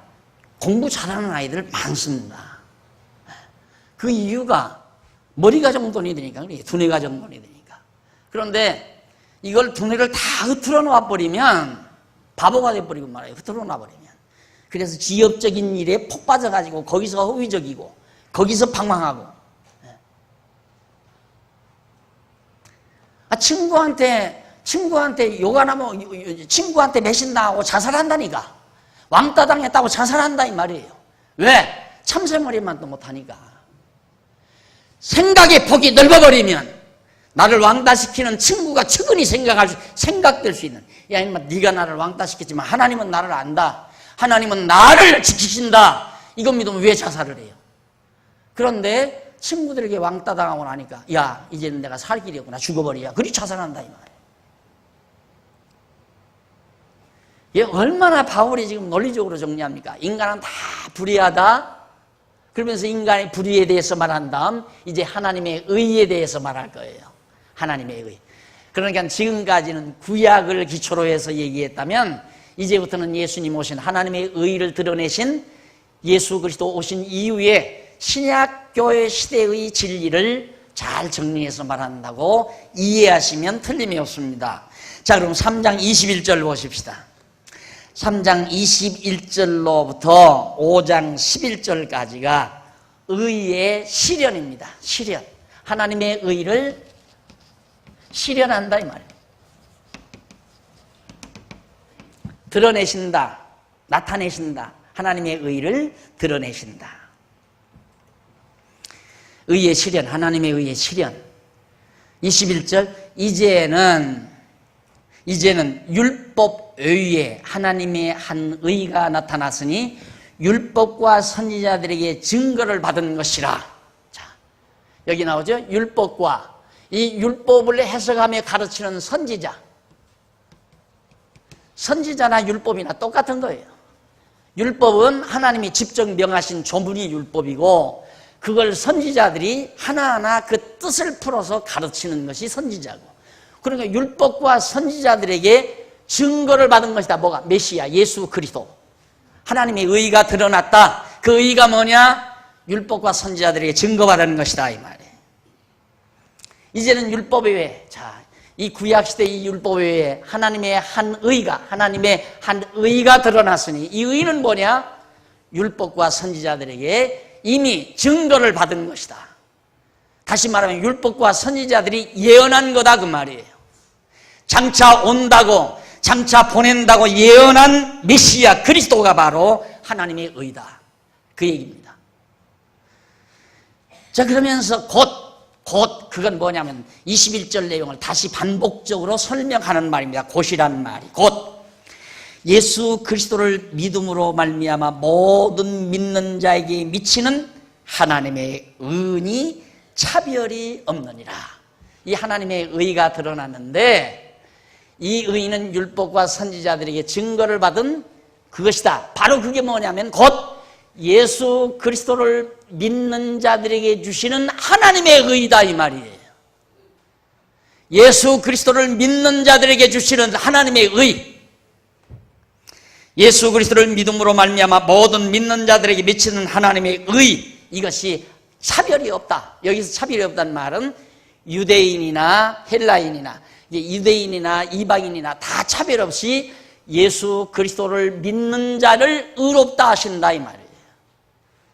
공부 잘하는 아이들 많습니다. 그 이유가 머리가 정돈이 되니까, 두뇌가 정돈이 되니까. 그런데 이걸 두뇌를 다 흐트러 놔버리면 바보가 돼버리고 말아요. 흐트러 놔버리면. 그래서 지엽적인 일에 폭 빠져가지고 거기서 허위적이고 거기서 방황하고. 친구한테 욕안하면 친구한테 매신당하고 자살한다니까. 왕따 당했다고 자살한다 이 말이에요. 왜? 참새머리만 또 못하니까. 생각의 폭이 넓어버리면 나를 왕따시키는 친구가 측은히 생각될 수 있는, 야 이놈아 네가 나를 왕따시켰지만 하나님은 나를 안다. 하나님은 나를 지키신다. 이것 믿으면 왜 자살을 해요? 그런데 친구들에게 왕따 당하고 나니까 야 이제는 내가 살 길이 없구나, 죽어버리야. 그리 자살한다 이 말이에요. 이게 얼마나 바울이 지금 논리적으로 정리합니까? 인간은 다 불의하다. 그러면서 인간의 불의에 대해서 말한 다음 이제 하나님의 의에 대해서 말할 거예요. 하나님의 의. 그러니까 지금까지는 구약을 기초로 해서 얘기했다면 이제부터는 예수님 오신 하나님의 의를 드러내신 예수 그리스도 오신 이후에 신약교회 시대의 진리를 잘 정리해서 말한다고 이해하시면 틀림이 없습니다. 자, 그럼 3장 21절 보십시다. 3장 21절로부터 5장 11절까지가 의의 실현입니다. 실현. 하나님의 의를 실현한다 이 말이에요. 드러내신다. 나타내신다. 하나님의 의를 드러내신다. 의의 실현, 하나님의 의의 실현. 21절, 이제는 율법 외에 하나님의 한 의가 나타났으니 율법과 선지자들에게 증거를 받은 것이라. 자, 여기 나오죠? 율법과 이 율법을 해석하며 가르치는 선지자나 율법이나 똑같은 거예요. 율법은 하나님이 직접 명하신 조문이 율법이고 그걸 선지자들이 하나하나 그 뜻을 풀어서 가르치는 것이 선지자고, 그러니까 율법과 선지자들에게 증거를 받은 것이다. 뭐가? 메시아, 예수 그리스도. 하나님의 의가 드러났다. 그 의가 뭐냐? 율법과 선지자들에게 증거받은 것이다 이 말이에요. 이제는 율법 외에, 자, 이 구약시대 이 율법 외에 하나님의 한 의가 드러났으니 이 의는 뭐냐? 율법과 선지자들에게 이미 증거를 받은 것이다. 다시 말하면 율법과 선지자들이 예언한 거다 그 말이에요. 장차 온다고, 장차 보낸다고 예언한 메시아 그리스도가 바로 하나님의 의다, 그 얘기입니다. 자, 그러면서 곧 그건 뭐냐면 21절 내용을 다시 반복적으로 설명하는 말입니다. 곧이라는 말이 곧 예수 그리스도를 믿음으로 말미암아 모든 믿는 자에게 미치는 하나님의 은이 차별이 없느니라. 이 하나님의 의가 드러났는데 이 의는 율법과 선지자들에게 증거를 받은 그것이다. 바로 그게 뭐냐면 곧 예수 그리스도를 믿는 자들에게 주시는 하나님의 의다 이 말이에요. 예수 그리스도를 믿는 자들에게 주시는 하나님의 의, 예수 그리스도를 믿음으로 말미암아 모든 믿는 자들에게 미치는 하나님의 의, 이것이 차별이 없다. 여기서 차별이 없다는 말은 유대인이나 헬라인이나 유대인이나 이방인이나 다 차별 없이 예수 그리스도를 믿는 자를 의롭다 하신다 이 말이에요.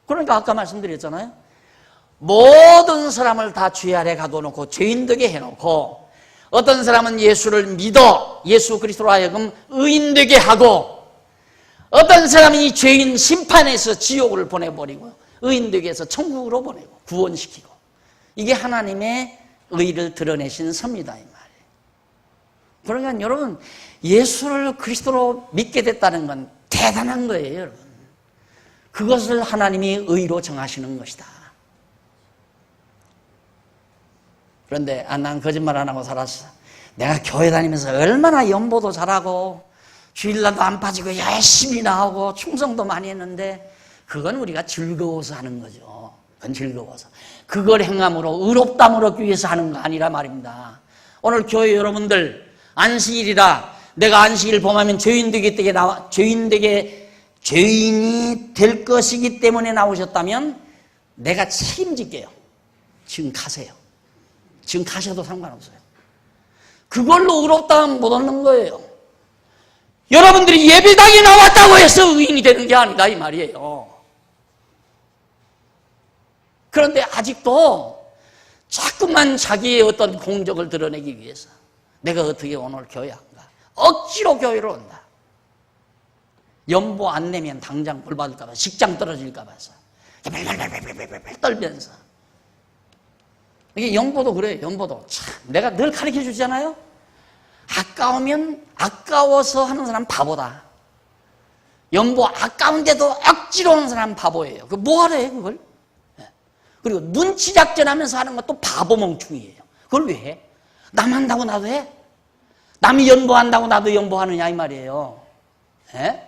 그러니까 아까 말씀드렸잖아요. 모든 사람을 다 죄 아래 가둬놓고 죄인 되게 해놓고 어떤 사람은 예수를 믿어 예수 그리스도로 하여금 의인 되게 하고 어떤 사람은 이 죄인 심판에서 지옥을 보내버리고 의인 되게 해서 천국으로 보내고 구원시키고, 이게 하나님의 의를 드러내신 섭니다 이 말이에요. 그러니까 여러분, 예수를 그리스도로 믿게 됐다는 건 대단한 거예요 여러분. 그것을 하나님이 의로 정하시는 것이다. 그런데 난 거짓말 안 하고 살았어. 내가 교회 다니면서 얼마나 연보도 잘하고 주일날도 안 빠지고 열심히 나오고 충성도 많이 했는데, 그건 우리가 즐거워서 하는 거죠. 그건 즐거워서. 그걸 행함으로 의롭담을 얻기 위해서 하는 거 아니라 말입니다. 오늘 교회 여러분들 안식일이라 내가 안식일 범하면 죄인이 될 것이기 때문에 나오셨다면 내가 책임질게요. 지금 가세요. 지금 가셔도 상관없어요. 그걸로 의롭다함 못 얻는 거예요. 여러분들이 예배당에 나왔다고 해서 의인이 되는 게 아니다 이 말이에요. 그런데 아직도 자꾸만 자기의 어떤 공적을 드러내기 위해서 내가 어떻게 오늘 교회 안 가? 억지로 교회로 온다. 연보 안 내면 당장 벌 받을까 봐, 직장 떨어질까 봐서 벨벨벨벨벨벨 떨면서. 이게 연보도 그래요. 연보도 참 내가 늘 가르쳐 주잖아요. 아까우면 아까워서 하는 사람 바보다. 연보 아까운데도 억지로 하는 사람 바보예요. 그 뭐하래 그걸? 그리고 눈치 작전하면서 하는 것도 바보 멍충이에요. 그걸 왜 해? 남 한다고 나도 해? 남이 연보한다고 나도 연보하느냐 이 말이에요. 에?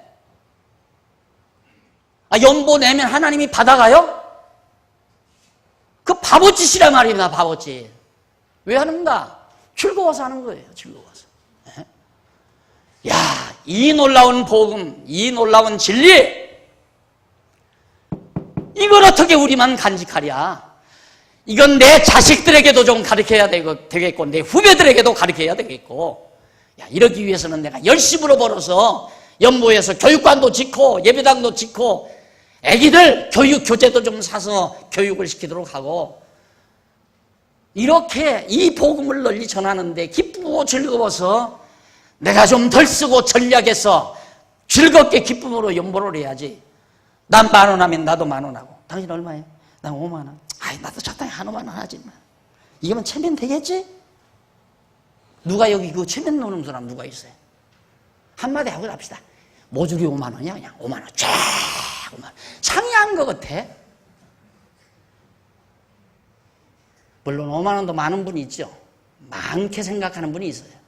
연보 내면 하나님이 받아가요? 그 바보짓이란 말입니다. 바보짓. 왜 하는가? 즐거워서 하는 거예요. 즐거워서. 에? 야, 이 놀라운 복음, 이 놀라운 진리, 이걸 어떻게 우리만 간직하랴? 이건 내 자식들에게도 좀 가르쳐야 되겠고 내 후배들에게도 가르쳐야 되겠고, 야, 이러기 위해서는 내가 열심으로 벌어서 연보에서 교육관도 짓고 예배당도 짓고 애기들 교육 교재도 좀 사서 교육을 시키도록 하고, 이렇게 이 복음을 널리 전하는데 기쁘고 즐거워서 내가 좀 덜 쓰고 전략해서 즐겁게 기쁨으로 연보를 해야지. 난 10,000원 하면 나도 10,000원 하고, 당신 얼마예요? 난 50,000원. 아이, 나도 적당히 한 50,000원 하지만. 이거면 체면 되겠지? 누가 여기 그 체면 노는 사람 누가 있어요? 한마디 하고 합시다. 모조리 50,000원이야 그냥 50,000원 쫙 50,000원. 상이한 것 같아. 물론 50,000원도 많은 분이 있죠. 많게 생각하는 분이 있어요.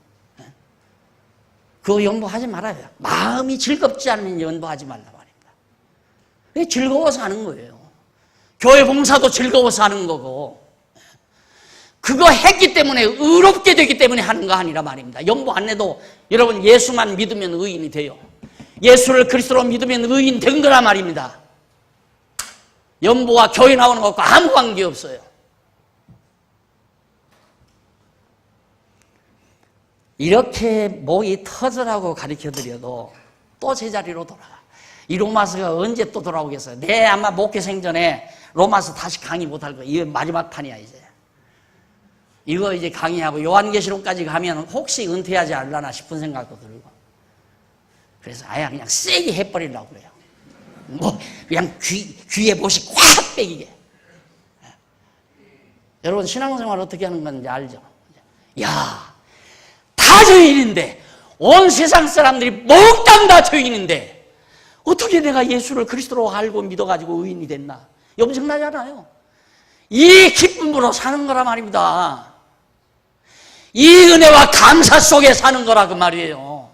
그거 연보하지 말아요. 마음이 즐겁지 않으면 연보하지 말라 말입니다. 즐거워서 하는 거예요. 교회 봉사도 즐거워서 하는 거고, 그거 했기 때문에 의롭게 되기 때문에 하는 거 아니라 말입니다. 연보 안 해도 여러분 예수만 믿으면 의인이 돼요. 예수를 그리스도로 믿으면 의인 된 거라 말입니다. 연보와 교회 나오는 것과 아무 관계 없어요. 이렇게 목이 터져라고 가르쳐드려도 또 제자리로 돌아가. 이 로마서가 언제 또 돌아오겠어요? 아마 목회 생전에 로마서 다시 강의 못할 거예요. 이게 마지막 판이야 이제. 이거 이제 강의하고 요한계시록까지 가면 혹시 은퇴하지 않으려나 싶은 생각도 들고. 그래서 아예 그냥 세게 해버리려고 그래요. 뭐, 그냥 귀에 못이 꽉 빼기게. 여러분, 신앙생활 어떻게 하는 건지 알죠? 야, 다 죄인인데, 온 세상 사람들이 몽땅 다 죄인인데, 어떻게 내가 예수를 그리스도로 알고 믿어가지고 의인이 됐나? 염증나잖아요. 이 기쁨으로 사는 거란 말입니다. 이 은혜와 감사 속에 사는 거라 그 말이에요.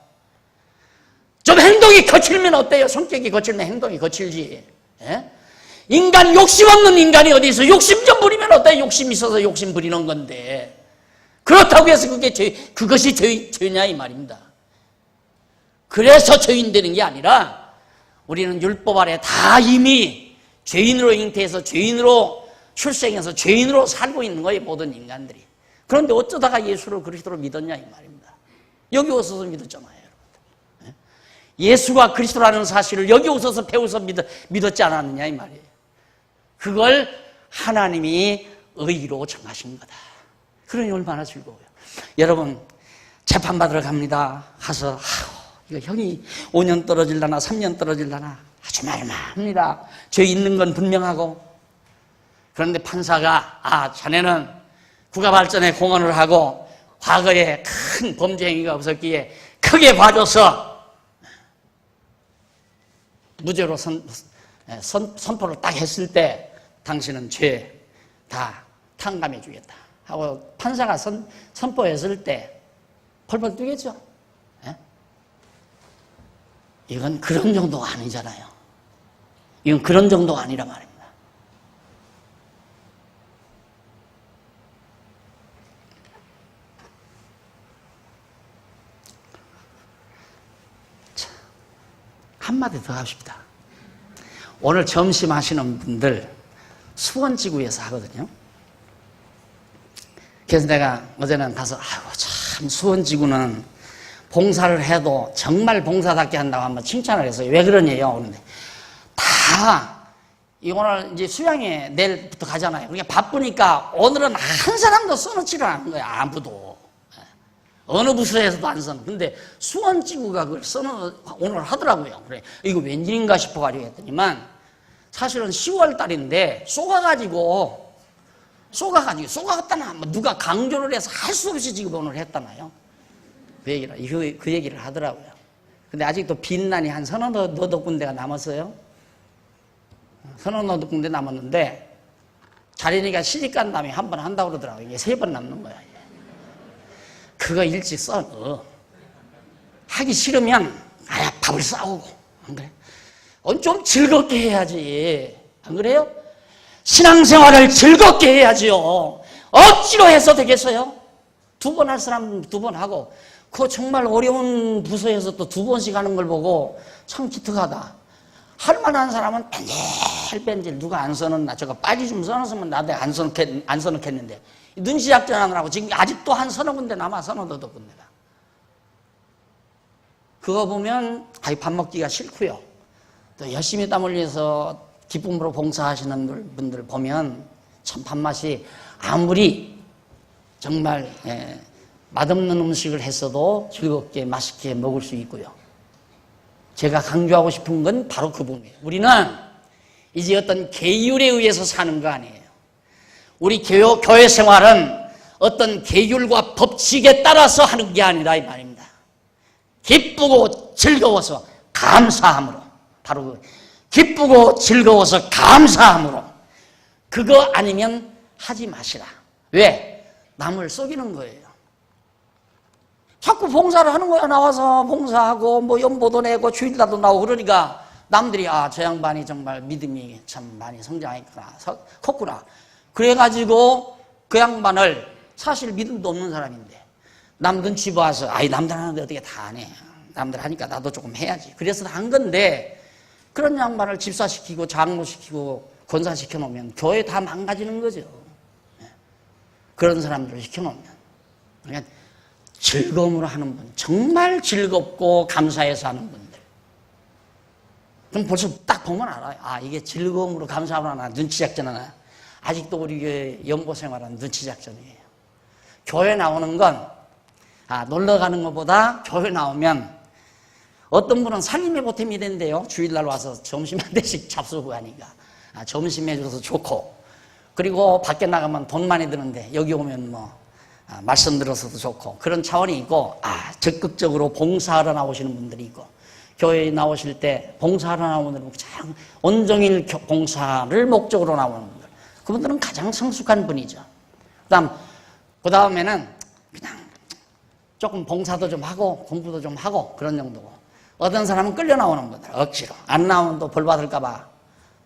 좀 행동이 거칠면 어때요? 성격이 거칠면 행동이 거칠지. 예? 인간 욕심 없는 인간이 어디 있어? 욕심 좀 부리면 어때요? 욕심 있어서 욕심 부리는 건데. 그렇다고 해서 그것이 죄냐 이 말입니다. 그래서 죄인 되는 게 아니라 우리는 율법 아래 다 이미 죄인으로 잉태해서 죄인으로 출생해서 죄인으로 살고 있는 거예요, 모든 인간들이. 그런데 어쩌다가 예수를 그리스도로 믿었냐 이 말입니다. 여기 오셔서 믿었잖아요, 여러분들. 예수가 그리스도라는 사실을 여기 오셔서 배워서 믿었지 않았느냐 이 말이에요. 그걸 하나님이 의로 정하신 거다. 그러니 얼마나 즐거워요. 여러분, 재판받으러 갑니다. 가서 이거 형이 5년 떨어질라나 3년 떨어질라나 아주 말만합니다. 죄 있는 건 분명하고. 그런데 판사가 자네는 국가발전에 공헌을 하고 과거에 큰 범죄 행위가 없었기에 크게 봐줘서 무죄로 선포를 딱 했을 때 당신은 죄 다 탕감해 주겠다 하고 판사가 선포했을 때 펄펄 뛰겠죠. 예? 이건 그런 정도가 아니잖아요. 이건 그런 정도가 아니란 말입니다. 자, 한마디 더 합시다. 오늘 점심 하시는 분들 수원지구에서 하거든요. 그래서 내가 어제는 가서 참 수원지구는 봉사를 해도 정말 봉사답게 한다고 한번 칭찬을 했어요. 왜 그러냐요? 그런데 오늘 이제 수양회 내일부터 가잖아요. 그러니까 바쁘니까 오늘은 한 사람도 써놓지를 않은 거야. 아무도. 어느 부서에서도 안 써놓은. 근데 수원지구가 그걸 오늘 하더라고요. 그래, 이거 웬일인가 싶어가지고 했더니만 사실은 10월 달인데 쏘가갔다나 누가 강조를 해서 할 수 없이 지금 오늘 했다나요. 그 얘기를 하더라고요. 근데 아직도 빈난이 한 서너 군데가 남았어요. 서너 군데 남았는데 자린이가 시집간 다음에 한 번 한다고 그러더라고요. 이게 3번 남는 거야. 그거 일찍 써. 하기 싫으면 밥을 싸우고. 안 그래? 좀 즐겁게 해야지. 안 그래요? 신앙생활을 즐겁게 해야지요. 억지로 해서 되겠어요? 2번 할 사람 2번 하고, 그거 정말 어려운 부서에서 또 2번씩 하는 걸 보고 참 기특하다. 할 만한 사람은 뺀질 누가 안 써놓나. 저거 빠지 좀 써놨으면 나도 안 써놓겠는데. 눈치 작전하느라고 지금 아직도 한 서너 군데 남아, 서너 군데가. 그거 보면 밥 먹기가 싫고요. 또 열심히 땀 흘려서 기쁨으로 봉사하시는 분들 보면 참 밥맛이 아무리 정말 맛없는 음식을 했어도 즐겁게 맛있게 먹을 수 있고요. 제가 강조하고 싶은 건 바로 그 부분이에요. 우리는 이제 어떤 계율에 의해서 사는 거 아니에요. 우리 교회 생활은 어떤 계율과 법칙에 따라서 하는 게 아니라 이 말입니다. 기쁘고 즐거워서 감사함으로, 바로 기쁘고 즐거워서 감사함으로. 그거 아니면 하지 마시라. 왜? 남을 속이는 거예요. 자꾸 봉사를 하는 거야. 나와서 봉사하고 연보도 내고 주일날도 나오고 그러니까 남들이 저 양반이 정말 믿음이 참 많이 성장했구나, 컸구나. 그래가지고 그 양반을, 사실 믿음도 없는 사람인데 남 눈치 봐서 남들 하는데 어떻게 다 안 해. 남들 하니까 나도 조금 해야지. 그래서 한 건데, 그런 양반을 집사시키고 장로시키고 권사시켜 놓으면 교회 다 망가지는 거죠. 그런 사람들을 시켜놓으면. 그러니까 즐거움으로 하는 분, 정말 즐겁고 감사해서 하는 분들. 그럼 벌써 딱 보면 알아요. 이게 즐거움으로 감사하나 눈치 작전하나. 아직도 우리 교회 연보생활은 눈치 작전이에요. 교회 나오는 건, 놀러 가는 것보다 교회 나오면 어떤 분은 살림의 보탬이 된대요. 주일날 와서 점심 한 대씩 잡수고 가니까. 점심 해줘서 좋고. 그리고 밖에 나가면 돈 많이 드는데 여기 오면 말씀 들어서도 좋고. 그런 차원이 있고, 적극적으로 봉사하러 나오시는 분들이 있고, 교회에 나오실 때 봉사하러 나오는 분들은 가장 온종일 봉사를 목적으로 나오는 분들. 그분들은 가장 성숙한 분이죠. 그 다음에는 그냥 조금 봉사도 좀 하고 공부도 좀 하고 그런 정도고, 어떤 사람은 끌려 나오는 분들, 억지로 안 나오면 또 벌 받을까봐,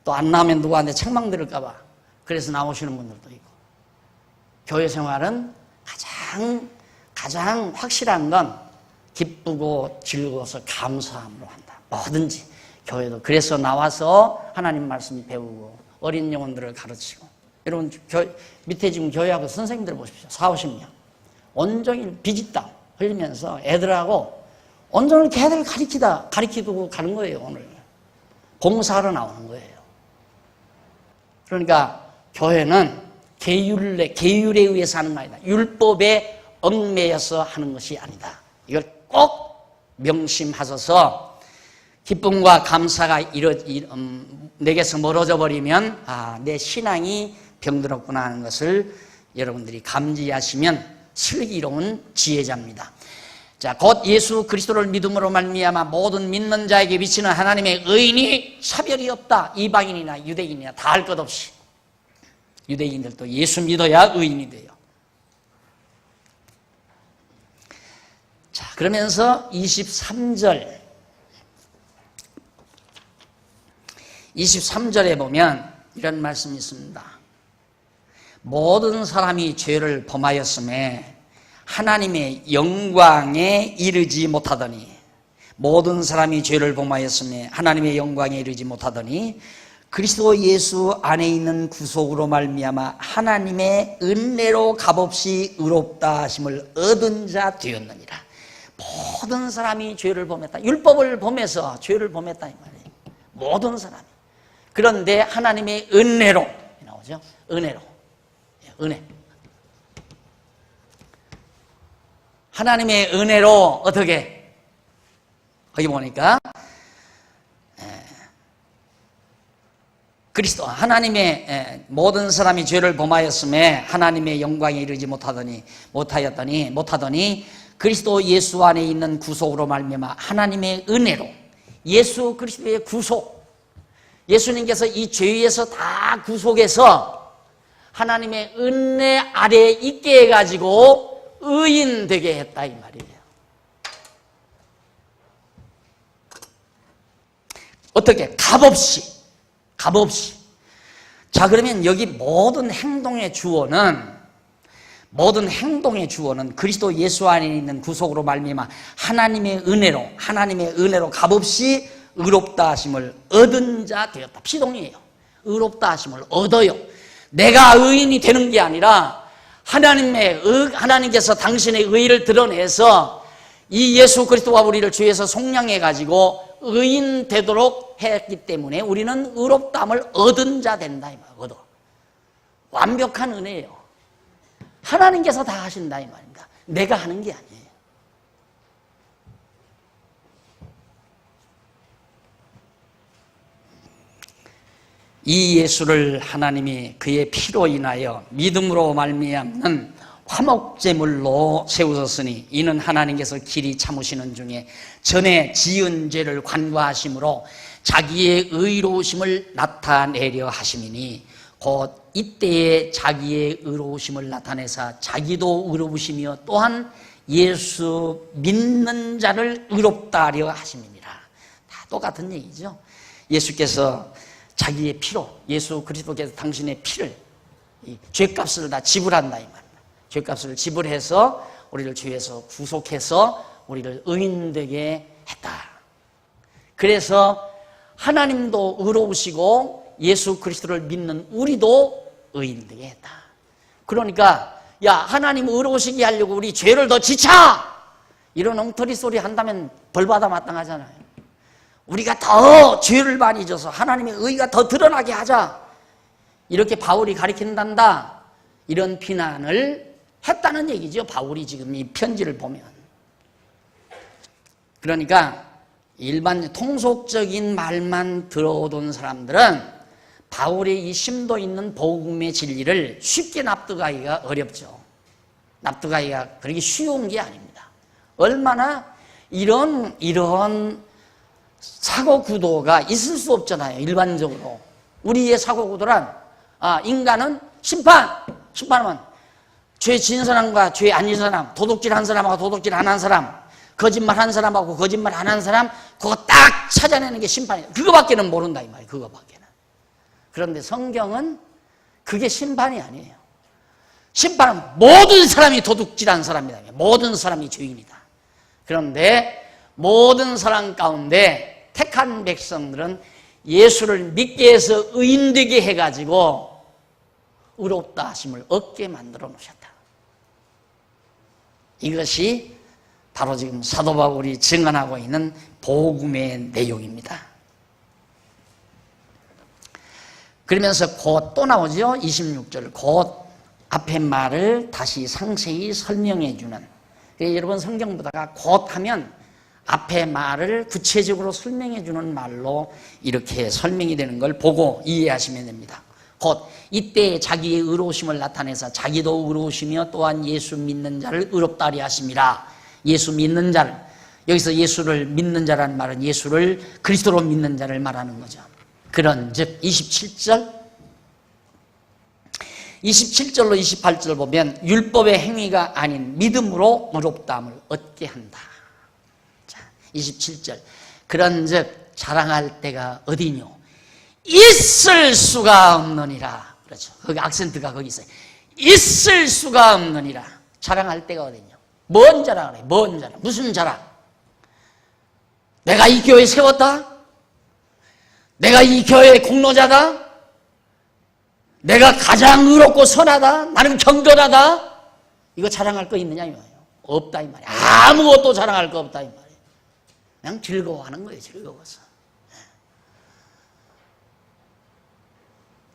또 안 나오면 누구한테 책망 들을까봐 그래서 나오시는 분들도 있고. 교회 생활은 가장 확실한 건 기쁘고 즐거워서 감사함으로 한다. 뭐든지 교회도 그래서 나와서 하나님 말씀 배우고 어린 영혼들을 가르치고. 여러분 밑에 지금 교회하고 선생님들 보십시오. 40, 50명 온종일 비지땀 흘리면서 애들하고 온종일 걔들 가리키고 가는 거예요. 오늘 봉사하러 나오는 거예요. 그러니까 교회는 계율에 의해서 하는 거 아니다. 율법에 얽매여서 하는 것이 아니다. 이걸 꼭 명심하셔서 기쁨과 감사가 내게서 멀어져 버리면 내 신앙이 병들었구나 하는 것을 여러분들이 감지하시면 슬기로운 지혜자입니다. 자, 곧 예수 그리스도를 믿음으로 말미암아 모든 믿는 자에게 비치는 하나님의 의인이 차별이 없다. 이방인이나 유대인이나 다 할 것 없이 유대인들도 예수 믿어야 의인이 돼요. 자, 그러면서 23절에 보면 이런 말씀이 있습니다. 모든 사람이 죄를 범하였음에 하나님의 영광에 이르지 못하더니, 모든 사람이 죄를 범하였음에 하나님의 영광에 이르지 못하더니 그리스도 예수 안에 있는 구속으로 말미암아 하나님의 은혜로 값없이 의롭다 하심을 얻은 자 되었느니라. 모든 사람이 죄를 범했다. 율법을 범해서 죄를 범했다 이 말이에요. 모든 사람이. 그런데 하나님의 은혜로 나오죠. 은혜로. 은혜. 하나님의 은혜로 어떻게? 거기 보니까 그리스도 하나님의 모든 사람이 죄를 범하였음에 하나님의 영광에 이르지 못하더니 그리스도 예수 안에 있는 구속으로 말미암아 하나님의 은혜로, 예수 그리스도의 구속, 예수님께서 이 죄에서 다 구속해서 하나님의 은혜 아래에 있게 해가지고 의인 되게 했다 이 말이에요. 어떻게? 값없이. 자, 그러면 여기 모든 행동의 주어는 그리스도 예수 안에 있는 구속으로 말미암아 하나님의 은혜로 값없이 의롭다 하심을 얻은 자 되었다. 피동이에요. 의롭다 하심을 얻어요. 내가 의인이 되는 게 아니라 하나님께서 당신의 의를 드러내서 이 예수 그리스도와 우리를 죄에서 속량해 가지고 의인 되도록 했기 때문에 우리는 의롭다함을 얻은 자 된다 이 말. 얻어. 완벽한 은혜예요. 하나님께서 다 하신다 이 말입니다. 내가 하는 게 아니에요. 이 예수를 하나님이 그의 피로 인하여 믿음으로 말미암는 화목제물로 세우셨으니 이는 하나님께서 길이 참으시는 중에 전에 지은 죄를 관과하심으로 자기의 의로우심을 나타내려 하심이니 곧 이때에 자기의 의로우심을 나타내사 자기도 의로우시며 또한 예수 믿는 자를 의롭다 하려 하심이니라. 다 똑같은 얘기죠. 예수께서 자기의 피로, 예수 그리스도께서 당신의 피를, 이 죄값을 다 지불한다 이 말입니다. 죄값을 지불해서 우리를 죄에서 구속해서 우리를 의인되게 했다. 그래서 하나님도 의로우시고 예수 그리스도를 믿는 우리도 의인되게 했다. 그러니까 야, 하나님 의로우시게 하려고 우리 죄를 더 지차! 이런 엉터리 소리 한다면 벌받아 마땅하잖아요. 우리가 더 죄를 많이 져서 하나님의 의가 더 드러나게 하자. 이렇게 바울이 가르친단다. 이런 비난을 했다는 얘기죠. 바울이 지금 이 편지를 보면. 그러니까 일반 통속적인 말만 들어오던 사람들은 바울의 이 심도 있는 복음의 진리를 쉽게 납득하기가 어렵죠. 납득하기가 그렇게 쉬운 게 아닙니다. 얼마나 이런 사고 구도가 있을 수 없잖아요. 일반적으로 우리의 사고 구도란 인간은 심판하면 죄 지은 사람과 죄 안 지은 사람, 도둑질한 사람하고 도둑질 안 한 사람, 거짓말한 사람하고 거짓말 안 한 사람, 그거 딱 찾아내는 게 심판이에요. 그거밖에는 모른다 이 말이에요. 그거밖에는. 그런데 성경은 그게 심판이 아니에요. 심판은 모든 사람이 도둑질한 사람이다. 모든 사람이 죄인이다. 그런데 모든 사람 가운데 택한 백성들은 예수를 믿게 해서 의인되게 해가지고 의롭다 하심을 얻게 만들어 놓으셨다. 이것이 바로 지금 사도 바울이 증언하고 있는 복음의 내용입니다. 그러면서 곧 또 나오죠. 26절 곧 앞에 말을 다시 상세히 설명해 주는. 여러분 성경 보다가 곧 하면 앞에 말을 구체적으로 설명해 주는 말로 이렇게 설명이 되는 걸 보고 이해하시면 됩니다. 곧 이때 자기의 의로우심을 나타내서 자기도 의로우시며 또한 예수 믿는 자를 의롭다 하리 하심이라. 예수 믿는 자를, 여기서 예수를 믿는 자라는 말은 예수를 그리스도로 믿는 자를 말하는 거죠. 그런즉 27절로 28절 보면 율법의 행위가 아닌 믿음으로 의롭다함을 얻게 한다. 자, 27절 그런즉 자랑할 때가 어디뇨? 있을 수가 없느니라. 그렇죠. 거기 악센트가 거기 있어요. 있을 수가 없느니라. 자랑할 때가 어디뇨? 뭔 자랑을 해? 뭔 자랑? 무슨 자랑? 내가 이 교회 세웠다? 내가 이 교회의 공로자다? 내가 가장 의롭고 선하다? 나는 경건하다? 이거 자랑할 거 있느냐 이 말이에요. 없다 이 말이에요. 아무것도 자랑할 거 없다 이 말이에요. 그냥 즐거워하는 거예요. 즐거워서.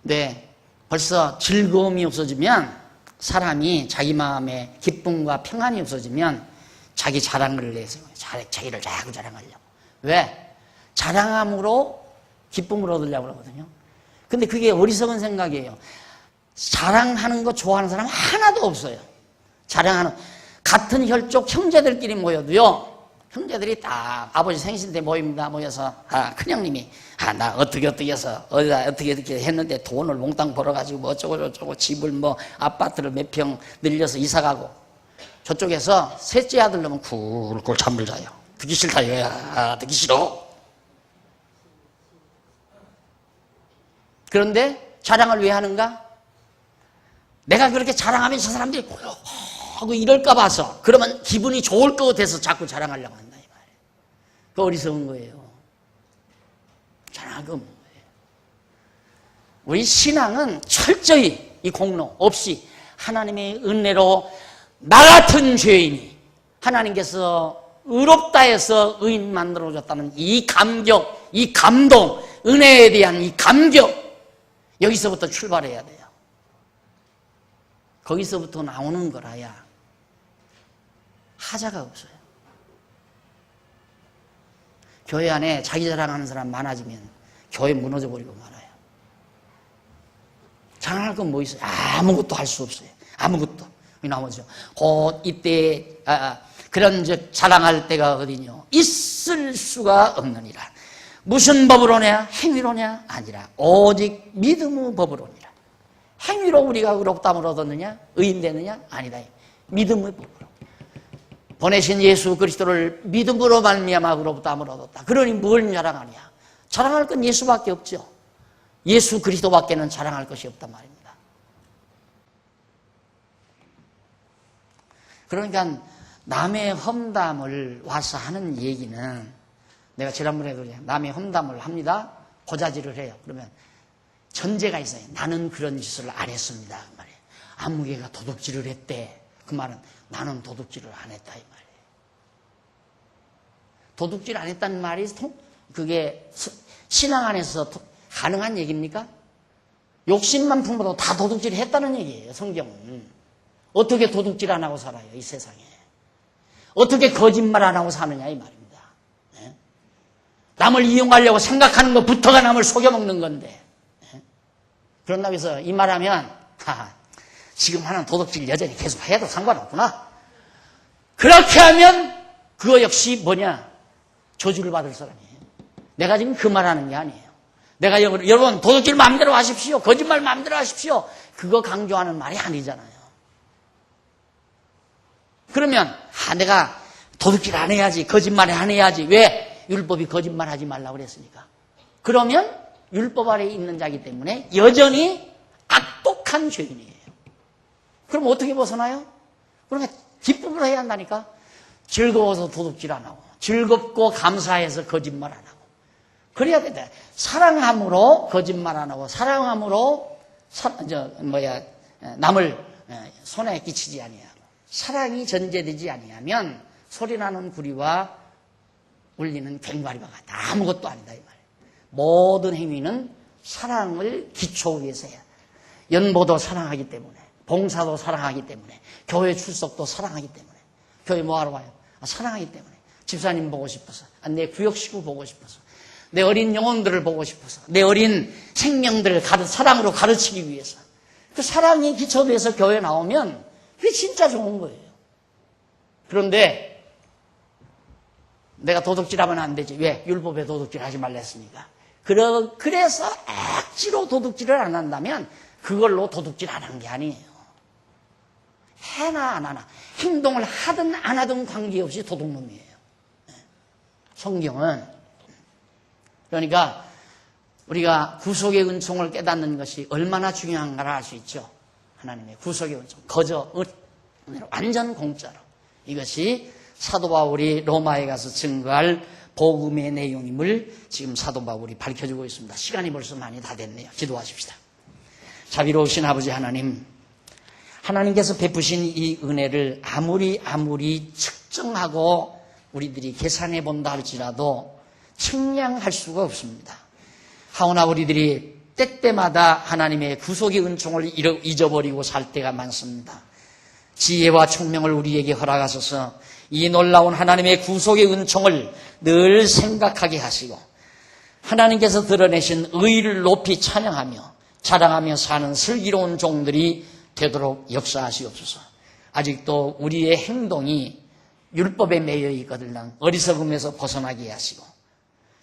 네, 벌써 즐거움이 없어지면 사람이 자기 마음에 기쁨과 평안이 없어지면 자기 자랑을 내세요. 자기를 자꾸 자랑하려고. 왜? 자랑함으로 기쁨을 얻으려고 그러거든요. 근데 그게 어리석은 생각이에요. 자랑하는 거 좋아하는 사람 하나도 없어요. 자랑하는 같은 혈족 형제들끼리 모여도요. 형제들이 다 아버지 생신 때 모여서 큰형님이 나 어떻게 해서 어떻게 했는데 돈을 몽땅 벌어가지고 뭐 어쩌고 집을 뭐 아파트를 몇 평 늘려서 이사가고 저쪽에서 셋째 아들 놈은 굴굴 잠을 자요. 듣기 싫다 이거야. 듣기 싫어. 그런데 자랑을 왜 하는가? 내가 그렇게 자랑하면 저 사람들이 하고 이럴까 봐서 그러면 기분이 좋을 것 같아서 자꾸 자랑하려고 한다 이 말이에요. 그 어리석은 거예요. 자랑할 건 뭐예요? 우리 신앙은 철저히 이 공로 없이 하나님의 은혜로 나 같은 죄인이 하나님께서 의롭다 해서 의인 만들어줬다는 이 감격, 이 감동, 은혜에 대한 이 감격 여기서부터 출발해야 돼요. 거기서부터 나오는 거라야 하자가 없어요. 교회 안에 자기 자랑하는 사람 많아지면 교회 무너져 버리고 말아요. 자랑할 건 뭐 있어요? 아무것도 할 수 없어요. 아무것도. 나오죠. 곧 이때 그런즉 자랑할 때가 어디뇨? 있을 수가 없느니라. 무슨 법으로냐? 행위로냐? 아니라 오직 믿음의 법으로니라. 행위로 우리가 의롭다함을 얻었느냐? 의인 되느냐? 아니다. 믿음의 법으로. 보내신 예수 그리스도를 믿음으로 말미암아 의롭다함을 얻었다. 그러니 뭘 자랑하냐? 자랑할 건 예수밖에 없죠. 예수 그리스도밖에는 자랑할 것이 없단 말입니다. 그러니까 남의 험담을 와서 하는 얘기는 내가 지난번에도 남의 험담을 합니다. 고자질을 해요. 그러면 전제가 있어요. 나는 그런 짓을 안 했습니다. 그 말이에요. 아무개가 도둑질을 했대. 그 말은 나는 도둑질을 안 했다 이 말이에요. 도둑질 안 했다는 말이 그게 신앙 안에서 가능한 얘기입니까? 욕심만 품어도 다 도둑질을 했다는 얘기예요. 성경은. 어떻게 도둑질 안 하고 살아요, 이 세상에. 어떻게 거짓말 안 하고 사느냐, 이 말입니다. 예? 남을 이용하려고 생각하는 것부터가 남을 속여먹는 건데. 예? 그런다고 해서 이 말하면, 지금 하는 도둑질 여전히 계속 해도 상관없구나. 그렇게 하면 그거 역시 뭐냐? 저주를 받을 사람이에요. 내가 지금 그 말하는 게 아니에요. 내가 여러분 도둑질 마음대로 하십시오. 거짓말 마음대로 하십시오. 그거 강조하는 말이 아니잖아요. 그러면 내가 도둑질 안 해야지, 거짓말 안 해야지. 왜? 율법이 거짓말하지 말라고 그랬으니까. 그러면 율법 아래에 있는 자이기 때문에 여전히 악독한 죄인이에요. 그럼 어떻게 벗어나요? 그러니까 기쁨으로 해야 한다니까. 즐거워서 도둑질 안 하고, 즐겁고 감사해서 거짓말 안 하고, 그래야 된다. 사랑함으로 거짓말 안 하고, 사랑함으로 남을 손에 끼치지 아니하고, 사랑이 전제되지 아니하면 소리나는 구리와 울리는 괭과리와 같다. 아무것도 아니다 이 말이에요. 모든 행위는 사랑을 기초 위해서 해야 돼. 연보도 사랑하기 때문에, 봉사도 사랑하기 때문에, 교회 출석도 사랑하기 때문에. 교회 뭐하러 와요? 사랑하기 때문에. 집사님 보고 싶어서, 내 구역 식구 보고 싶어서, 내 어린 영혼들을 보고 싶어서, 내 어린 생명들을 사랑으로 가르치기 위해서. 그 사랑이 기초돼서 교회 나오면 그게 진짜 좋은 거예요. 그런데 내가 도둑질하면 안 되지. 왜? 율법에 도둑질 하지 말라 했으니까. 그래서 억지로 도둑질을 안 한다면 그걸로 도둑질 안 한 게 아니에요. 해나 안 하나, 행동을 하든 안 하든 관계없이 도둑놈이에요. 성경은 그러니까 우리가 구속의 은총을 깨닫는 것이 얼마나 중요한가를 알 수 있죠. 하나님의 구속의 은총, 완전 공짜로. 이것이 사도 바울이 로마에 가서 증거할 복음의 내용임을 지금 사도 바울이 밝혀주고 있습니다. 시간이 벌써 많이 다 됐네요. 기도하십시다. 자비로우신 아버지 하나님, 하나님께서 베푸신 이 은혜를 아무리 측정하고 우리들이 계산해 본다 할지라도 측량할 수가 없습니다. 하오나 우리들이 때때마다 하나님의 구속의 은총을 잊어버리고 살 때가 많습니다. 지혜와 총명을 우리에게 허락하셔서 이 놀라운 하나님의 구속의 은총을 늘 생각하게 하시고 하나님께서 드러내신 의를 높이 찬양하며 자랑하며 사는 슬기로운 종들이 되도록 역사하시옵소서. 아직도 우리의 행동이 율법에 매여 있거든 어리석음에서 벗어나게 하시고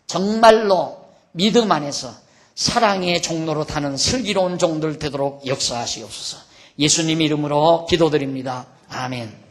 정말로 믿음 안에서 사랑의 종로로 타는 슬기로운 종들 되도록 역사하시옵소서. 예수님 이름으로 기도드립니다. 아멘.